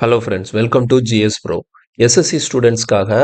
Hello friends, welcome to GS Pro. SSC ஸ்டூடெண்ட்ஸ்க்காக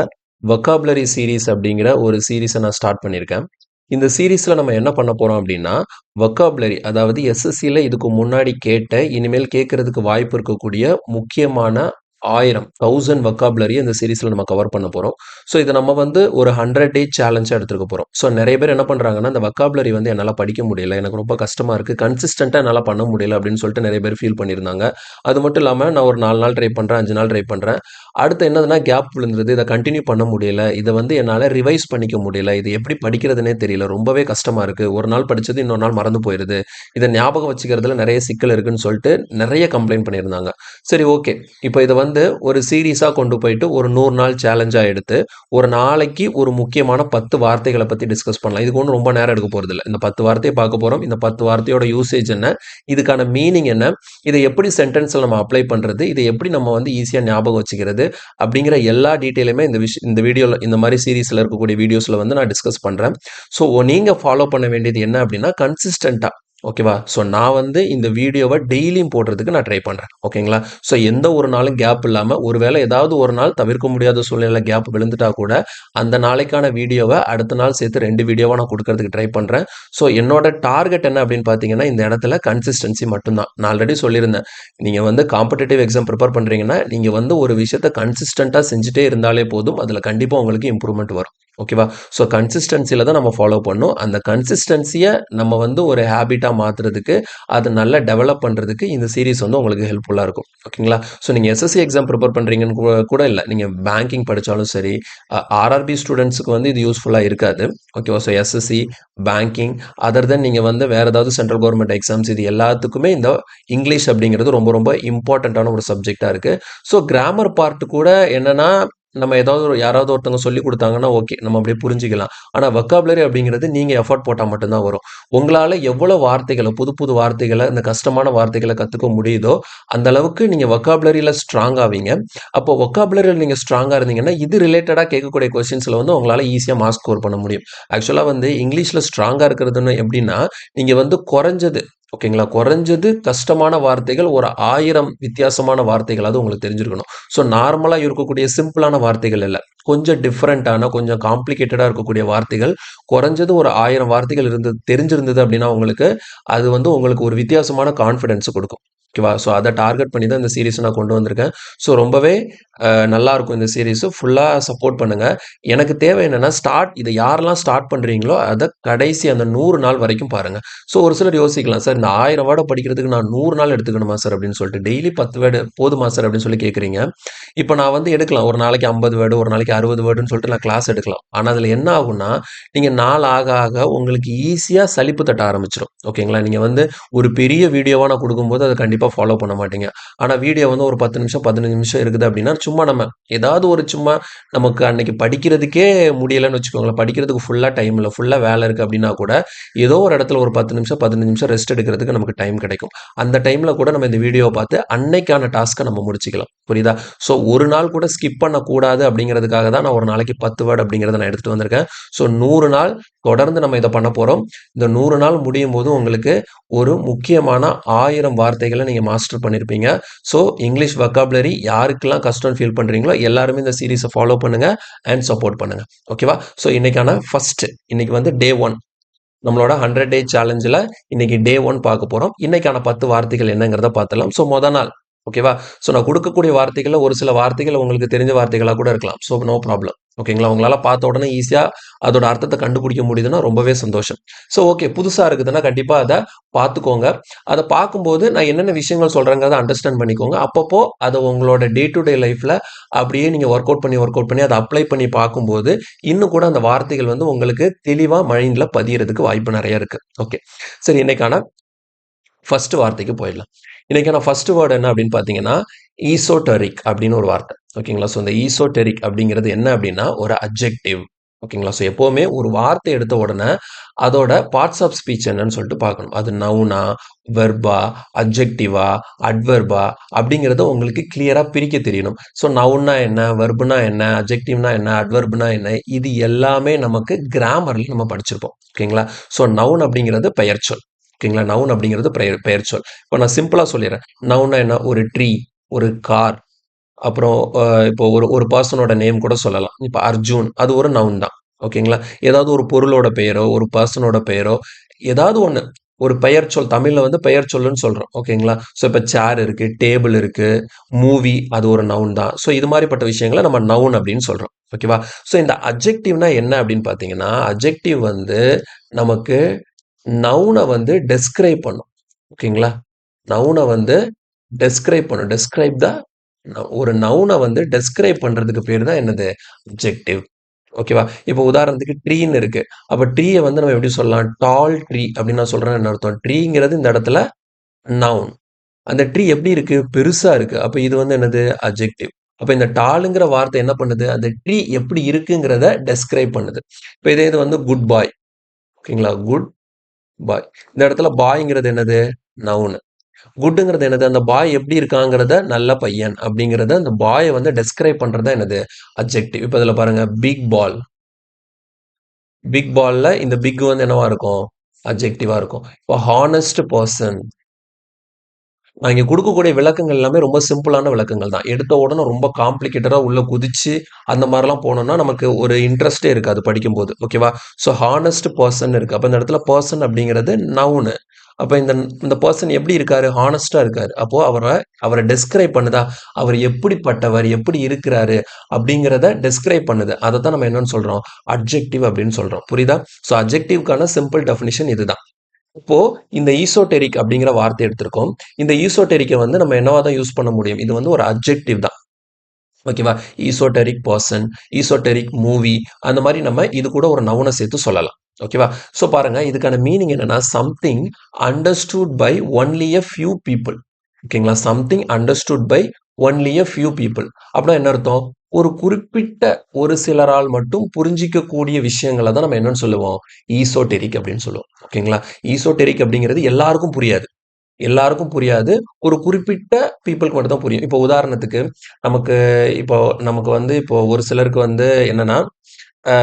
vocabulary series அப்படிங்கிற ஒரு சீரீஸை நான் ஸ்டார்ட் பண்ணியிருக்கேன். இந்த சீரீஸில் நம்ம என்ன பண்ண போகிறோம் அப்படின்னா, வொக்காபுலரி அதாவது எஸ்எஸ்சியில் இதுக்கு முன்னாடி கேட்ட, இனிமேல் கேட்கறதுக்கு வாய்ப்பு இருக்கக்கூடிய முக்கியமான 1000 வொக்காபுலரி இந்த சீரீஸில் நம்ம கவர் பண்ண போகிறோம். ஸோ இதை நம்ம வந்து ஒரு 100 டே சேலஞ்சாக எடுத்துக்க போகிறோம். ஸோ நிறைய பேர் என்ன பண்ணுறாங்கன்னா, இந்த வொக்காபுலரி வந்து என்னால் படிக்க முடியல, எனக்கு ரொம்ப கஷ்டமாக இருக்குது, கன்சிஸ்டண்ட்டாக என்னால் பண்ண முடியல அப்படின்னு சொல்லிட்டு நிறைய பேர் ஃபீல் பண்ணியிருந்தாங்க. அது மட்டும் இல்லாமல் நான் ஒரு 4 நாள் ட்ரை பண்ணுறேன், 5 நாள் ட்ரை பண்ணுறேன், அடுத்து என்னதுன்னா கேப் விழுந்துருது, இதை கண்டினியூ பண்ண முடியல, இதை வந்து என்னால் ரிவைஸ் பண்ணிக்க முடியல, இது எப்படி படிக்கிறதுனே தெரியல, ரொம்பவே கஷ்டமாக இருக்குது, ஒரு நாள் படித்தது இன்னொரு நாள் மறந்து போயிடுது, இதை ஞாபகம் வச்சுக்கிறதுல நிறைய சிக்கல் இருக்குன்னு சொல்லிட்டு நிறைய கம்ப்ளைண்ட் பண்ணியிருந்தாங்க. சரி, ஓகே, இப்போ இதை வந்து ஒரு சீரீஸாக கொண்டு போயிட்டு ஒரு 100 நாள் சேலஞ்சாக எடுத்து ஒரு நாளைக்கு ஒரு முக்கியமான 10 வார்த்தைகளை பற்றி டிஸ்கஸ் பண்ணலாம். இதுக்கு ஒன்றும் ரொம்ப நேரம் எடுக்க போகிறது இல்லை. இந்த 10 வார்த்தையை பார்க்க போகிறோம். இந்த 10 வார்த்தையோட யூசேஜ் என்ன, இதுக்கான மீனிங் என்ன, இதை எப்படி சென்டென்ஸில் நம்ம அப்ளை பண்ணுறது, இதை எப்படி நம்ம வந்து ஈஸியாக ஞாபகம் வச்சுக்கிறது அப்படிங்கிற எல்லா டீட்டெயிலுமே இந்த வீடியோவில், இந்த மாதிரி சீரீஸில் இருக்கக்கூடிய வீடியோஸில் வந்து நான் டிஸ்கஸ் பண்ணுறேன். ஸோ நீங்கள் ஃபாலோ பண்ண வேண்டியது என்ன அப்படின்னா, கன்சிஸ்டண்ட்டாக, ஓகேவா? ஸோ நான் வந்து இந்த வீடியோவை டெய்லியும் போடுறதுக்கு நான் ட்ரை பண்ணுறேன், ஓகேங்களா? ஸோ எந்த ஒரு நாளும் கேப் இல்லாமல், ஒருவேளை ஏதாவது ஒரு நாள் தவிர்க்க முடியாத சூழ்நிலை கேப் விழுந்துட்டா கூட அந்த நாளைக்கான வீடியோவை அடுத்த நாள் சேர்த்து 2 வீடியோவாக நான் கொடுக்கறதுக்கு ட்ரை பண்ணுறேன். ஸோ என்னோட டார்கெட் என்ன அப்படின்னு பார்த்தீங்கன்னா, இந்த இடத்துல கன்சிஸ்டன்சி மட்டும்தான். நான் ஆல்ரெடி சொல்லியிருந்தேன், நீங்கள் வந்து காம்படிட்டிவ் எக்ஸாம் ப்ரிப்பேர் பண்ணுறீங்கன்னா, நீங்கள் வந்து ஒரு விஷயத்தை கன்சிஸ்டண்ட்டாக செஞ்சுட்டே இருந்தாலே போதும், அதில் கண்டிப்பாக உங்களுக்கு இம்ப்ரூவ்மெண்ட் வரும், ஓகேவா? ஸோ கன்சிஸ்டன்சியில் தான் நம்ம ஃபாலோ பண்ணணும். அந்த கன்சிஸ்டன்சியை நம்ம வந்து ஒரு ஹேபிட்டாக மாற்றுறதுக்கு, அது நல்லா டெவலப் பண்ணுறதுக்கு இந்த சீரீஸ் வந்து உங்களுக்கு ஹெல்ப்ஃபுல்லாக இருக்கும், ஓகேங்களா? ஸோ நீங்கள் எஸ்எஸ்சி எக்ஸாம் ப்ரிப்பேர் பண்ணுறீங்கன்னு கூட இல்லை, நீங்கள் பேங்கிங் படித்தாலும் சரி, ஆர்ஆர்பி ஸ்டூடெண்ட்ஸுக்கு வந்து இது யூஸ்ஃபுல்லாக இருக்காது, ஓகேவா? ஸோ எஸ்எஸ்சி, பேங்கிங், அதர் தென் நீங்கள் வந்து வேறு ஏதாவது சென்ட்ரல் கவர்மெண்ட் எக்ஸாம்ஸ், இது எல்லாத்துக்குமே இந்த இங்கிலீஷ் அப்படிங்கிறது ரொம்ப ரொம்ப இம்பார்ட்டண்ட்டான ஒரு சப்ஜெக்டாக இருக்குது. ஸோ கிராமர் பார்ட் கூட என்னென்னா, நம்ம யாராவது ஒருத்தவங்க சொல்லி கொடுத்தாங்கன்னா ஓகே, நம்ம அப்படியே புரிஞ்சிக்கலாம். ஆனால் வொக்காபுலரி அப்படிங்கிறது நீங்கள் எஃபர்ட் போட்டால் மட்டும்தான் வரும். உங்களால் எவ்வளோ வார்த்தைகளை, புது புது வார்த்தைகளை, இந்த கஷ்டமான வார்த்தைகளை கற்றுக்க முடியுதோ அந்த அளவுக்கு நீங்கள் வொக்காபுலரியில் ஸ்ட்ராங் ஆவீங்க. அப்போ வொக்காபுலரியில் நீங்கள் ஸ்ட்ராங்காக இருந்தீங்கன்னா, இது ரிலேட்டடாக கேட்கக்கூடிய கொஸ்டின்ஸில் வந்து உங்களால் ஈஸியாக மார்க் ஸ்கோர் பண்ண முடியும். ஆக்சுவலாக வந்து இங்கிலீஷில் ஸ்ட்ராங்காக இருக்கிறதுன்னு எப்படின்னா, நீங்கள் வந்து குறைஞ்சது, ஓகேங்களா, குறைஞ்சது கஷ்டமான வார்த்தைகள் ஒரு 1000 வித்தியாசமான வார்த்தைகள் அது உங்களுக்கு தெரிஞ்சிருக்கணும். ஸோ நார்மலாக இருக்கக்கூடிய சிம்பிளான வார்த்தைகள் இல்லை, கொஞ்சம் டிஃப்ரெண்ட்டான, கொஞ்சம் காம்ப்ளிகேட்டடாக இருக்கக்கூடிய வார்த்தைகள், குறைஞ்சது ஒரு 1000 வார்த்தைகள் தெரிஞ்சிருந்தது அப்படின்னா உங்களுக்கு, அது வந்து உங்களுக்கு ஒரு வித்தியாசமான கான்ஃபிடென்ஸ் கொடுக்கும், ஓகேவா? ஸோ அதை டார்கெட் பண்ணி தான் இந்த சீரீஸை நான் கொண்டு வந்திருக்கேன். ஸோ ரொம்பவே நல்லாயிருக்கும் இந்த சீரீஸு, ஃபுல்லாக சப்போர்ட் பண்ணுங்கள். எனக்கு தேவை என்னென்னா, இதை யாரெல்லாம் ஸ்டார்ட் பண்ணுறீங்களோ அதை கடைசி அந்த 100 நாள் வரைக்கும் பாருங்கள். ஸோ ஒரு சிலர் யோசிக்கலாம், சார் இந்த 1000 வேர்டை படிக்கிறதுக்கு நான் 100 நாள் எடுத்துக்கணுமா சார் அப்படின்னு சொல்லிட்டு, டெய்லி 10 வேர்டு போதுமா சார் அப்படின்னு சொல்லி கேட்குறீங்க. இப்போ நான் வந்து எடுக்கலாம், ஒரு நாளைக்கு 50 வேர்டு, ஒரு நாளைக்கு 60 வேர்டுன்னு சொல்லிட்டு நான் கிளாஸ் எடுக்கலாம். ஆனால் அதில் என்ன ஆகும்னா, நீங்கள் நாள் ஆக ஆக உங்களுக்கு ஈஸியாக சலிப்பு தட்ட ஆரம்பிச்சிடும், ஓகேங்களா? நீங்கள் வந்து ஒரு பெரிய வீடியோவாக நான் கொடுக்கும்போது அதை கண்டிப்பாக ஃபாலோ பண்ண மாட்டீங்க. ஆனால் வீடியோ வந்து ஒரு 10 நிமிஷம் 15 நிமிஷம் இருக்குது அப்படின்னா, சும்மா நம்ம ஏதாவது ஒரு சும்மா நமக்கு அன்னைக்கு படிக்கிறதுக்கே முடியலைன்னு வச்சுக்கோங்களேன், படிக்கிறதுக்கு ஃபுல்லாக டைம் இல்லை, ஃபுல்லாக வேலை இருக்குது அப்படின்னா கூட, ஏதோ ஒரு இடத்துல ஒரு 10 நிமிஷம் 15 நிமிஷம் ரெஸ்ட் எடுக்கிறதுக்கு நமக்கு டைம் கிடைக்கும். அந்த டைமில் கூட நம்ம இந்த வீடியோவை பார்த்து அன்னைக்கான டாஸ்க்கை நம்ம முடிச்சிக்கலாம், புரியுதா? ஸோ ஒரு நாள் கூட ஸ்கிப் பண்ணக்கூடாது அப்படிங்கிறதுக்காக தான் நான் ஒரு நாளைக்கு 10 வேர்டு அப்படிங்கிறத நான் எடுத்துகிட்டு வந்திருக்கேன். ஸோ 100 நாள் தொடர்ந்து நம்ம இதை பண்ண போகிறோம். இந்த 100 நாள் முடியும் போது உங்களுக்கு ஒரு முக்கியமான 1000 வார்த்தைகளை நீங்கள் மாஸ்டர் பண்ணியிருப்பீங்க. ஸோ இங்கிலீஷ் வொக்காபுலரி யாருக்கெல்லாம் கஷ்டம்னு ஃபீல் பண்ணுறீங்களோ எல்லாருமே இந்த சீரீஸை ஃபாலோ பண்ணுங்கள் அண்ட் சப்போர்ட் பண்ணுங்கள், ஓகேவா? ஸோ இன்னைக்கான இன்னைக்கு வந்து டே 1, நம்மளோட 100 டே சேலஞ்சில் இன்னைக்கு டே 1 பார்க்க போகிறோம். இன்னைக்கான 10 வார்த்தைகள் என்னங்கிறத பார்த்துலாம். ஸோ நாள், ஓகேவா? ஸோ நான் கொடுக்கக்கூடிய வார்த்தைகளில் ஒரு சில வார்த்தைகள் உங்களுக்கு தெரிஞ்ச வார்த்தைகளாக கூட இருக்கலாம். ஸோ நோ ப்ராப்ளம், ஓகேங்களா? உங்களால் பார்த்த உடனே ஈஸியாக அதோட அர்த்தத்தை கண்டுபிடிக்க முடியுதுன்னா ரொம்பவே சந்தோஷம். ஸோ ஓகே, புதுசாக இருக்குதுன்னா கண்டிப்பாக அதை பார்த்துக்கோங்க. அதை பார்க்கும்போது நான் என்னென்ன விஷயங்கள் சொல்கிறேங்கிறத அண்டர்ஸ்டாண்ட் பண்ணிக்கோங்க. அப்பப்போ அதை உங்களோட டே டு டே லைஃப்பில் அப்படியே நீங்கள் ஒர்க் அவுட் பண்ணி அதை அப்ளை பண்ணி பார்க்கும்போது இன்னும் கூட அந்த வார்த்தைகள் வந்து உங்களுக்கு தெளிவாக மைண்டில் பதியறதுக்கு வாய்ப்பு நிறைய இருக்குது. ஓகே, சரி, இன்னைக்கான ஃபர்ஸ்ட் வார்த்தைக்கு போயிடலாம். இன்னைக்கான ஃபர்ஸ்ட் வேர்டு என்ன அப்படின்னு பார்த்தீங்கன்னா, ஈசோடெரிக் அப்படின்னு ஒரு வார்த்தை, ஓகேங்களா? ஸோ இந்த ஈசோடெரிக் அப்படிங்கிறது என்ன அப்படின்னா ஒரு அட்ஜெக்டிவ், ஓகேங்களா? ஸோ எப்போவுமே ஒரு வார்த்தை எடுத்த உடனே அதோட பார்ட்ஸ் ஆஃப் ஸ்பீச் என்னன்னு சொல்லிட்டு பார்க்கணும். அது நவுனா, வெர்பா, அட்ஜெக்டிவா, அட்வெர்பா அப்படிங்கிறத உங்களுக்கு கிளியராக பிரிக்க தெரியணும். ஸோ நவுன்னா என்ன, வெர்புனா என்ன, அட்ஜெக்டிவ்னா என்ன, அட்வெர்புனா என்ன, இது எல்லாமே நமக்கு கிராமரில் நம்ம படிச்சிருப்போம், ஓகேங்களா? ஸோ நவுன் அப்படிங்கிறது பெயர்ச்சொல், ஓகேங்களா? நவுன் அப்படிங்கிறது பெயர்ச்சொல். இப்போ நான் சிம்பிளாக சொல்லிடுறேன். நவுன்னா என்ன, ஒரு ட்ரீ, ஒரு கார், அப்புறம் இப்போ ஒரு ஒரு பர்சனோட நேம் கூட சொல்லலாம். இப்ப அர்ஜுன் அது ஒரு நவுன் தான். ஓகேங்களா? ஏதாவது ஒரு பொருளோட பெயரோ, ஒரு பர்சனோட பெயரோ, ஏதாவது ஒண்ணு. ஒரு பெயர்ச்சொல் தமிழ்ல வந்து பெயர்ச்சொல்லுன்னு சொல்றோம். ஓகேங்களா? ஸோ இப்ப சேர் இருக்கு, டேபிள் இருக்கு, மூவி அது ஒரு நவுன் தான். ஸோ இது மாரிப்பட்ட விஷயங்கள நம்ம நவுன் அப்படின்னு சொல்றோம். ஓகேவா? ஸோ இந்த அட்ஜெக்டிவ்னா என்ன அப்படின்னு பார்த்தீங்கன்னா, அட்ஜெக்டிவ் வந்து நமக்கு நவுன வந்து டெஸ்கிரைப் பண்ணும். ஓகேங்களா? நவுன வந்து டெஸ்கிரைப் பண்ணும். டெஸ்கிரைப் த ஒரு நவுன வந்து டெஸ்கிரைப் பண்றதுக்கு பேர் தான் என்னது? அட்ஜெக்டிவ். ஓகேவா? இப்போ உதாரணத்துக்கு ட்ரீன்னு இருக்கு. அப்ப ட்ரீய வந்து நம்ம எப்படி சொல்லலாம்? டால் ட்ரீ அப்படின்னு நான் சொல்றேன்னா என்ன அர்த்தம்? ட்ரீங்கிறது இந்த இடத்துல நவுன். அந்த ட்ரீ எப்படி இருக்கு? பெருசா இருக்கு. அப்ப இது வந்து என்னது? அட்ஜெக்டிவ். அப்ப இந்த டால்ங்கிற வார்த்தை என்ன பண்ணுது? அந்த ட்ரீ எப்படி இருக்குங்கிறத டெஸ்கிரைப் பண்ணுது. இப்ப இதே இது வந்து குட் பாய். ஓகேங்களா? குட் பாய். இந்த இடத்துல பாய்ங்கிறது என்னது? நவுனு. குட்டுங்கிறது என்னது? அந்த பாய் எப்படி இருக்காங்கிறத நல்ல பையன் அப்படிங்கிறத அந்த பாய வந்து டெஸ்கிரைப் பண்றது தான் என்னது? அட்ஜெக்டிவ். இப்ப இதுல பாருங்க பிக் பால். பிக் பால்ல இந்த பிக் வந்து என்னவா இருக்கும்? அட்ஜெக்டிவா இருக்கும். இப்போ ஹானஸ்ட் பெர்சன். நான் இங்க குடுக்கக்கூடிய விளக்கங்கள் எல்லாமே ரொம்ப சிம்பிளான விளக்கங்கள் தான். எடுத்த உடனே ரொம்ப காம்ப்ளிகேட்டடா உள்ள குதிச்சு, அந்த மாரிலாம் போனோம்னா, நமக்கு ஒரு இன்ட்ரெஸ்ட்டே இருக்காது படிக்கும்போது. ஓகேவா? ஸோ ஹானஸ்ட் பெர்சன் இருக்கு. அப்ப இந்த இடத்துல பெர்சன் அப்படிங்கிறது நவுனு. அப்ப இந்த இந்த பெர்சன் எப்படி இருக்காரு? ஹானஸ்ட்டா இருக்காரு. அப்போ அவர டெஸ்கிரைப் பண்ணுதா? அவர் எப்படிப்பட்டவர்? எப்படி இருக்கிறாரு? அப்படிங்கிறத டெஸ்கிரைப் பண்ணுது. அதத்தான் நம்ம என்னன்னு சொல்றோம்? அட்ஜெக்டிவ் அப்படின்னு சொல்றோம். புரியுதா? ஸோ அட்ஜெக்டிவ்க்கான சிம்பிள் டெஃபினிஷன் இதுதான். இப்போ இந்த ஈசோடெரிக் அப்படிங்கிற வார்த்தை எடுத்திருக்கோம். இந்த ஈசோடெரிக்க வந்து நம்ம என்னவா தான் யூஸ் பண்ண முடியும்? இது வந்து ஒரு அட்ஜெக்டிவ் தான். ஓகேவா? ஈசோடெரிக் பெர்சன், ஈசோடெரிக் மூவி அந்த மாரி நம்ம இது கூட ஒரு நவுன சேர்த்து சொல்லலாம். ஓகேவா? ஸோ பாருங்க இதுக்கான மீனிங் என்னன்னா, something understood by only a few people. ஓகேங்களா? Something understood by only a few people. அப்படின்னா என்ன அர்த்தம்? ஒரு குறிப்பிட்ட ஒரு சிலரால் மட்டும் புரிஞ்சிக்கக்கூடிய விஷயங்கள தான் நம்ம என்னன்னு சொல்லுவோம்? ஈசோடெரிக் அப்படின்னு சொல்லுவோம். ஓகேங்களா? ஈசோடெரிக் அப்படிங்கிறது எல்லாருக்கும் புரியாது. எல்லாருக்கும் புரியாது. ஒரு குறிப்பிட்ட பீப்பிள்க்கு மட்டும் தான் புரியும். இப்போ உதாரணத்துக்கு, நமக்கு இப்போ நமக்கு வந்து இப்போ ஒரு சிலருக்கு வந்து என்னன்னா, அ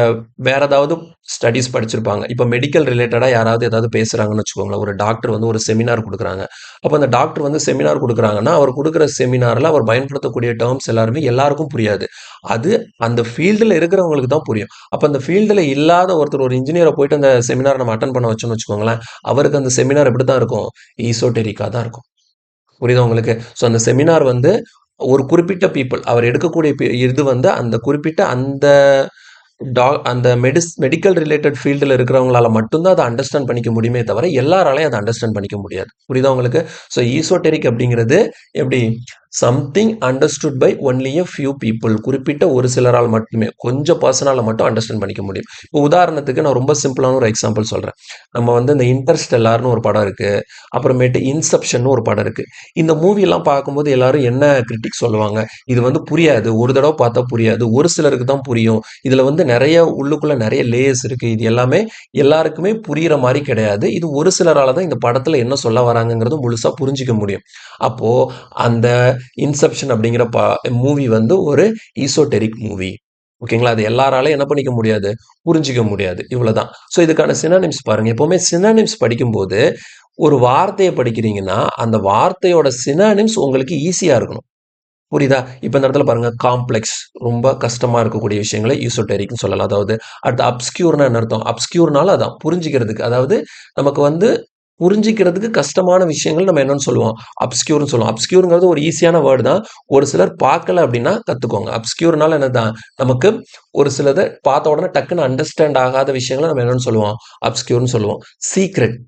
வேற ஏதாவது ஸ்டடீஸ் படிச்சிருப்பாங்க. இப்போ மெடிக்கல் ரிலேட்டடா யாராவது ஏதாவது பேசுறாங்கன்னு வச்சுக்கோங்களேன். ஒரு டாக்டர் வந்து ஒரு செமினார் குடுக்குறாங்க. அப்ப அந்த டாக்டர் வந்து செமினார் குடுக்குறாங்கன்னா, அவர் குடுக்குற செமினார்ல அவர் பயன்படுத்தக்கூடிய டெர்ம்ஸ் எல்லாருமே எல்லாருக்கும் புரியாது. அது அந்த ஃபீல்டுல இருக்கிறவங்களுக்கு தான் புரியும். அப்ப அந்த ஃபீல்டுல இல்லாத ஒருத்தர் ஒரு இன்ஜினியர போயிட்டு அந்த செமினார் நம்ம அட்டெண்ட் பண்ண வச்சோம்னு வச்சுக்கோங்களேன், அவருக்கு அந்த செமினார் எப்படித்தான் இருக்கும்? ஈசோடெரிக்கா தான் இருக்கும். புரியுதா உங்களுக்கு? ஸோ அந்த செமினார் வந்து ஒரு குறிப்பிட்ட பீப்பிள் அவர் எடுக்கக்கூடிய இது வந்து அந்த குறிப்பிட்ட அந்த அந்த மெடிக்கல் ரிலேட்டட் ஃபீல்டுல இருக்கிறவங்களால மட்டும் தான் அத அண்டர்ஸ்டாண்ட் பண்ணிக்க முடியுமே தவிர, எல்லாராலயும் அத அண்டர்ஸ்டாண்ட் பண்ணிக்க முடியாது. புரியுதா உங்களுக்கு? ஸோ ஈசோடெரிக் அப்படிங்கிறது எப்படி? Something understood by only a few people. குறிப்பிட்ட ஒரு சிலரால் மட்டுமே, கொஞ்சம் பெர்சனால மட்டும் அண்டர்ஸ்டாண்ட் பண்ணிக்க முடியும். இப்போ உதாரணத்துக்கு நான் ரொம்ப சிம்பிளான ஒரு எக்ஸாம்பிள் சொல்றேன். நம்ம வந்து இந்த இன்டர்ஸ்டெல்லார்ன்னு ஒரு படம் இருக்கு. அப்புறமேட்டு இன்செப்ஷன்னு ஒரு படம் இருக்கு. இந்த மூவிலாம் பார்க்கும்போது எல்லாரும் என்ன கிரிட்டிக் சொல்லுவாங்க? இது வந்து புரியாது. ஒரு தடவ பார்த்தா புரியாது. ஒரு சிலருக்கு தான் புரியும். இதுல வந்து நெறைய உள்ளுக்குள்ள நெறைய லேயர்ஸ் இருக்கு. இது எல்லாமே எல்லாருக்குமே புரியிற மாரி கிடையாது. இது ஒரு சிலரால தான் இந்த படத்துல என்ன சொல்ல வராங்கங்கிறது முழுசா புரிஞ்சுக்க முடியும். அப்போ அந்த இன்செப்ஷன் அப்படிங்கிற மூவி வந்து ஒரு ஈசோடெரிக் மூவி. ஓகேங்களா? அது எல்லாராலயும் என்ன பண்ணிக்க முடியாது? புரிஞ்சுக்க முடியாது. இவ்வளவுதான். ஸோ இதுக்கான சினோனிம்ஸ் பாருங்க. எப்பவுமே சினோனிம்ஸ் படிக்கும்போது, ஒரு வார்த்தைய படிக்கிறீங்கன்னா, அந்த வார்த்தையோட சினோனிம்ஸ் உங்களுக்கு ஈஸியா இருக்கணும். புரியுதா? இப்ப இந்த இடத்துல பாருங்க காம்ப்ளெக்ஸ் ரொம்ப கஷ்டமா இருக்கக்கூடிய விஷயங்கள ஈசோடெரிக்ன்னு சொல்லலாம். அதாவது அடுத்து அப்ஸ்க்யூர்ன்னா என்ன அர்த்தம்? அப்ஸ்க்யூர்னால அதான் புரிஞ்சுக்கிறதுக்கு. அதாவது நமக்கு வந்து புரிஞ்சுக்கிறதுக்கு கஷ்டமான விஷயங்கள் நம்ம என்னன்னு சொல்லுவோம்? அப்ஸ்க்யூர்ன்னு சொல்லுவோம். அப்ஸ்க்யூர்ங்கிறது ஒரு ஈஸியான வேர்ட் தான். ஒரு சிலர் பார்க்கல அப்படின்னா கத்துக்கோங்க. அப்ஸ்க்யூர்னால என்னதான்? நமக்கு ஒரு சிலத பார்த்த உடனே டக்குன்னு அண்டர்ஸ்டாண்ட் ஆகாத விஷயங்கள நம்ம என்னன்னு சொல்லுவோம்? அப்ஸ்க்யூர்ன்னு சொல்லுவோம். சீக்ரெட்.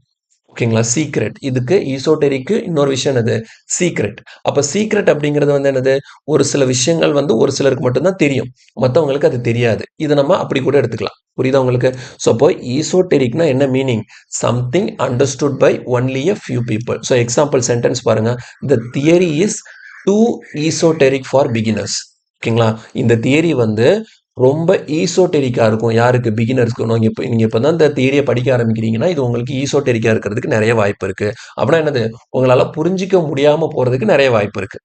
ஓகேங்களா? சீக்ரெட். இதுக்கு ஈசோடெரிக்கு இன்னொரு விஷயம் என்னது? சீக்ரெட். அப்ப சீக்ரெட் அப்படிங்கிறது வந்து என்னது? ஒரு சில விஷயங்கள் வந்து ஒரு சிலருக்கு மட்டும் தான் தெரியும். மத்தவங்களுக்கு அது தெரியாது. இத நம்ம அப்படி கூட எடுத்துக்கலாம். புரியுதா உங்களுக்கு? ஸோ அப்போ ஈசோடெரிக்னா என்ன meaning? Something understood by only a few people. So example sentence பாருங்க. The theory is too esoteric for beginners. ஓகேங்களா? இந்த தியரி வந்து ரொம்ப ஈசோடெரிக்கா இருக்கும். யாருக்கு? பிகினர்ஸ்க்கு. நீங்க இப்ப தான் இந்த தியரிய படிக்க ஆரம்பிக்கிறீங்கன்னா, இது உங்களுக்கு ஈசோடெரிக்கா இருக்கிறதுக்கு நெறைய வாய்ப்பு இருக்கு. அப்படின்னா என்னது? உங்களால புரிஞ்சுக்க முடியாம போறதுக்கு நெறைய வாய்ப்பு இருக்கு.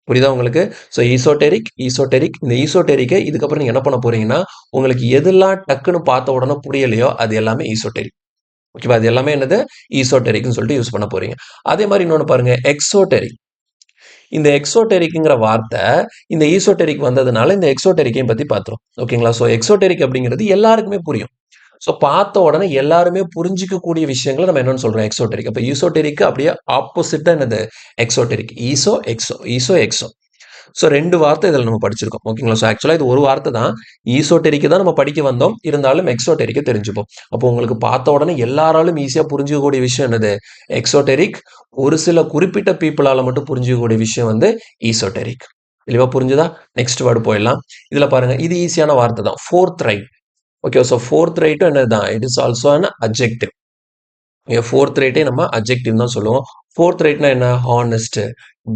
புரியுதா உங்களுக்கு? ஸோ ஈசோடெரிக், ஈசோடெரிக். இந்த ஈசோடெரிக்க இதுக்கப்புறம் நீங்க என்ன பண்ண போறீங்கன்னா, உங்களுக்கு எதெல்லாம் டக்குன்னு பார்த்த உடனே புரியலையோ, அது எல்லாமே ஈசோடெரிக். ஓகேவா? அது எல்லாமே என்னது? ஈசோடெரிக்ன்னு சொல்லிட்டு யூஸ் பண்ண போறீங்க. அதே மாரி இன்னொன்னு பாருங்க. எக்ஸோடெரிக். இந்த எக்ஸோடெரிக்ங்கிற வார்த்தை இந்த ஈசோடெரிக் வந்ததுனால இந்த எக்ஸோடெரிக்கையும் பத்தி பார்த்துரும். ஓகேங்களா? ஸோ எக்ஸோடெரிக் அப்படிங்கிறது எல்லாருக்குமே புரியும். ஸோ பார்த்த உடனே எல்லாருமே புரிஞ்சிக்கக்கூடிய விஷயங்களை நம்ம என்னன்னு சொல்றோம்? எக்ஸோடெரிக். அப்போ ஈசோடெரிக் அப்படியே ஆப்போசிட்டா என்னது? எக்ஸோடெரிக். ஈசோ எக்ஸோ, ஈசோ எக்ஸோ. ஸோ 2 வார்த்தை இதில் நம்ம படிச்சிருக்கோம். ஓகேங்களா? ஸோ ஆக்சுவலாக இது ஒரு வார்த்தை தான். ஈசோடெரிக்கு தான் நம்ம படிக்க வந்தோம். இருந்தாலும் எக்ஸோடெரிக்கை தெரிஞ்சுப்போம். அப்போ உங்களுக்கு பார்த்த உடனே எல்லாராலும் ஈஸியாக புரிஞ்சிக்கக்கூடிய விஷயம் என்னது? எக்ஸோடெரிக். ஒரு சில குறிப்பிட்ட பீப்புளால மட்டும் புரிஞ்சிக்கக்கூடிய விஷயம் வந்து ஈசோடெரிக். தெளிவா புரிஞ்சுதா? நெக்ஸ்ட் வேர்டு போயிடலாம். இதுல பாருங்க, இது ஈஸியான வார்த்தை தான். Forthright. ஓகே, ஸோ ஃபோர்த் ரைட்டும் என்னதுதான்? It is also an adjective. ஃபோர்த் ரேட்டே நம்ம அட்ஜெக்டிவ் தான் சொல்லுவோம். ஃபோர்த் ரேட்னா என்ன? ஹானஸ்ட்,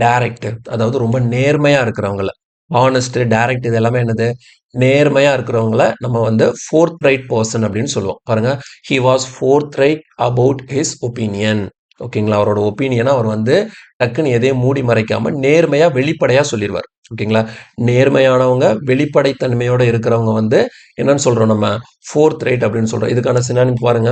டைரக்ட், அதாவது ரொம்ப நேர்மையா இருக்கிறவங்கள. ஹானஸ்ட், டைரக்ட் இது எல்லாமே என்னது? நேர்மையா இருக்கிறவங்கள நம்ம வந்து ஃபோர்த் ரைட் பர்சன் அப்படின்னு சொல்லுவோம். பாருங்க, he was fourth right about his opinion. ஓகேங்களா? அவரோட ஒப்பீனியனை அவர் வந்து டக்குன்னு எதையும் மூடி மறைக்காம நேர்மையா வெளிப்படையா சொல்லிடுவார். ஓகேங்களா? நேர்மையானவங்க, வெளிப்படைத்தன்மையோட இருக்கிறவங்க வந்து என்னன்னு சொல்றோம் நம்ம? ஃபோர்த் ரைட் அப்படின்னு சொல்றோம். இதுக்கான சினானிம் பாருங்க,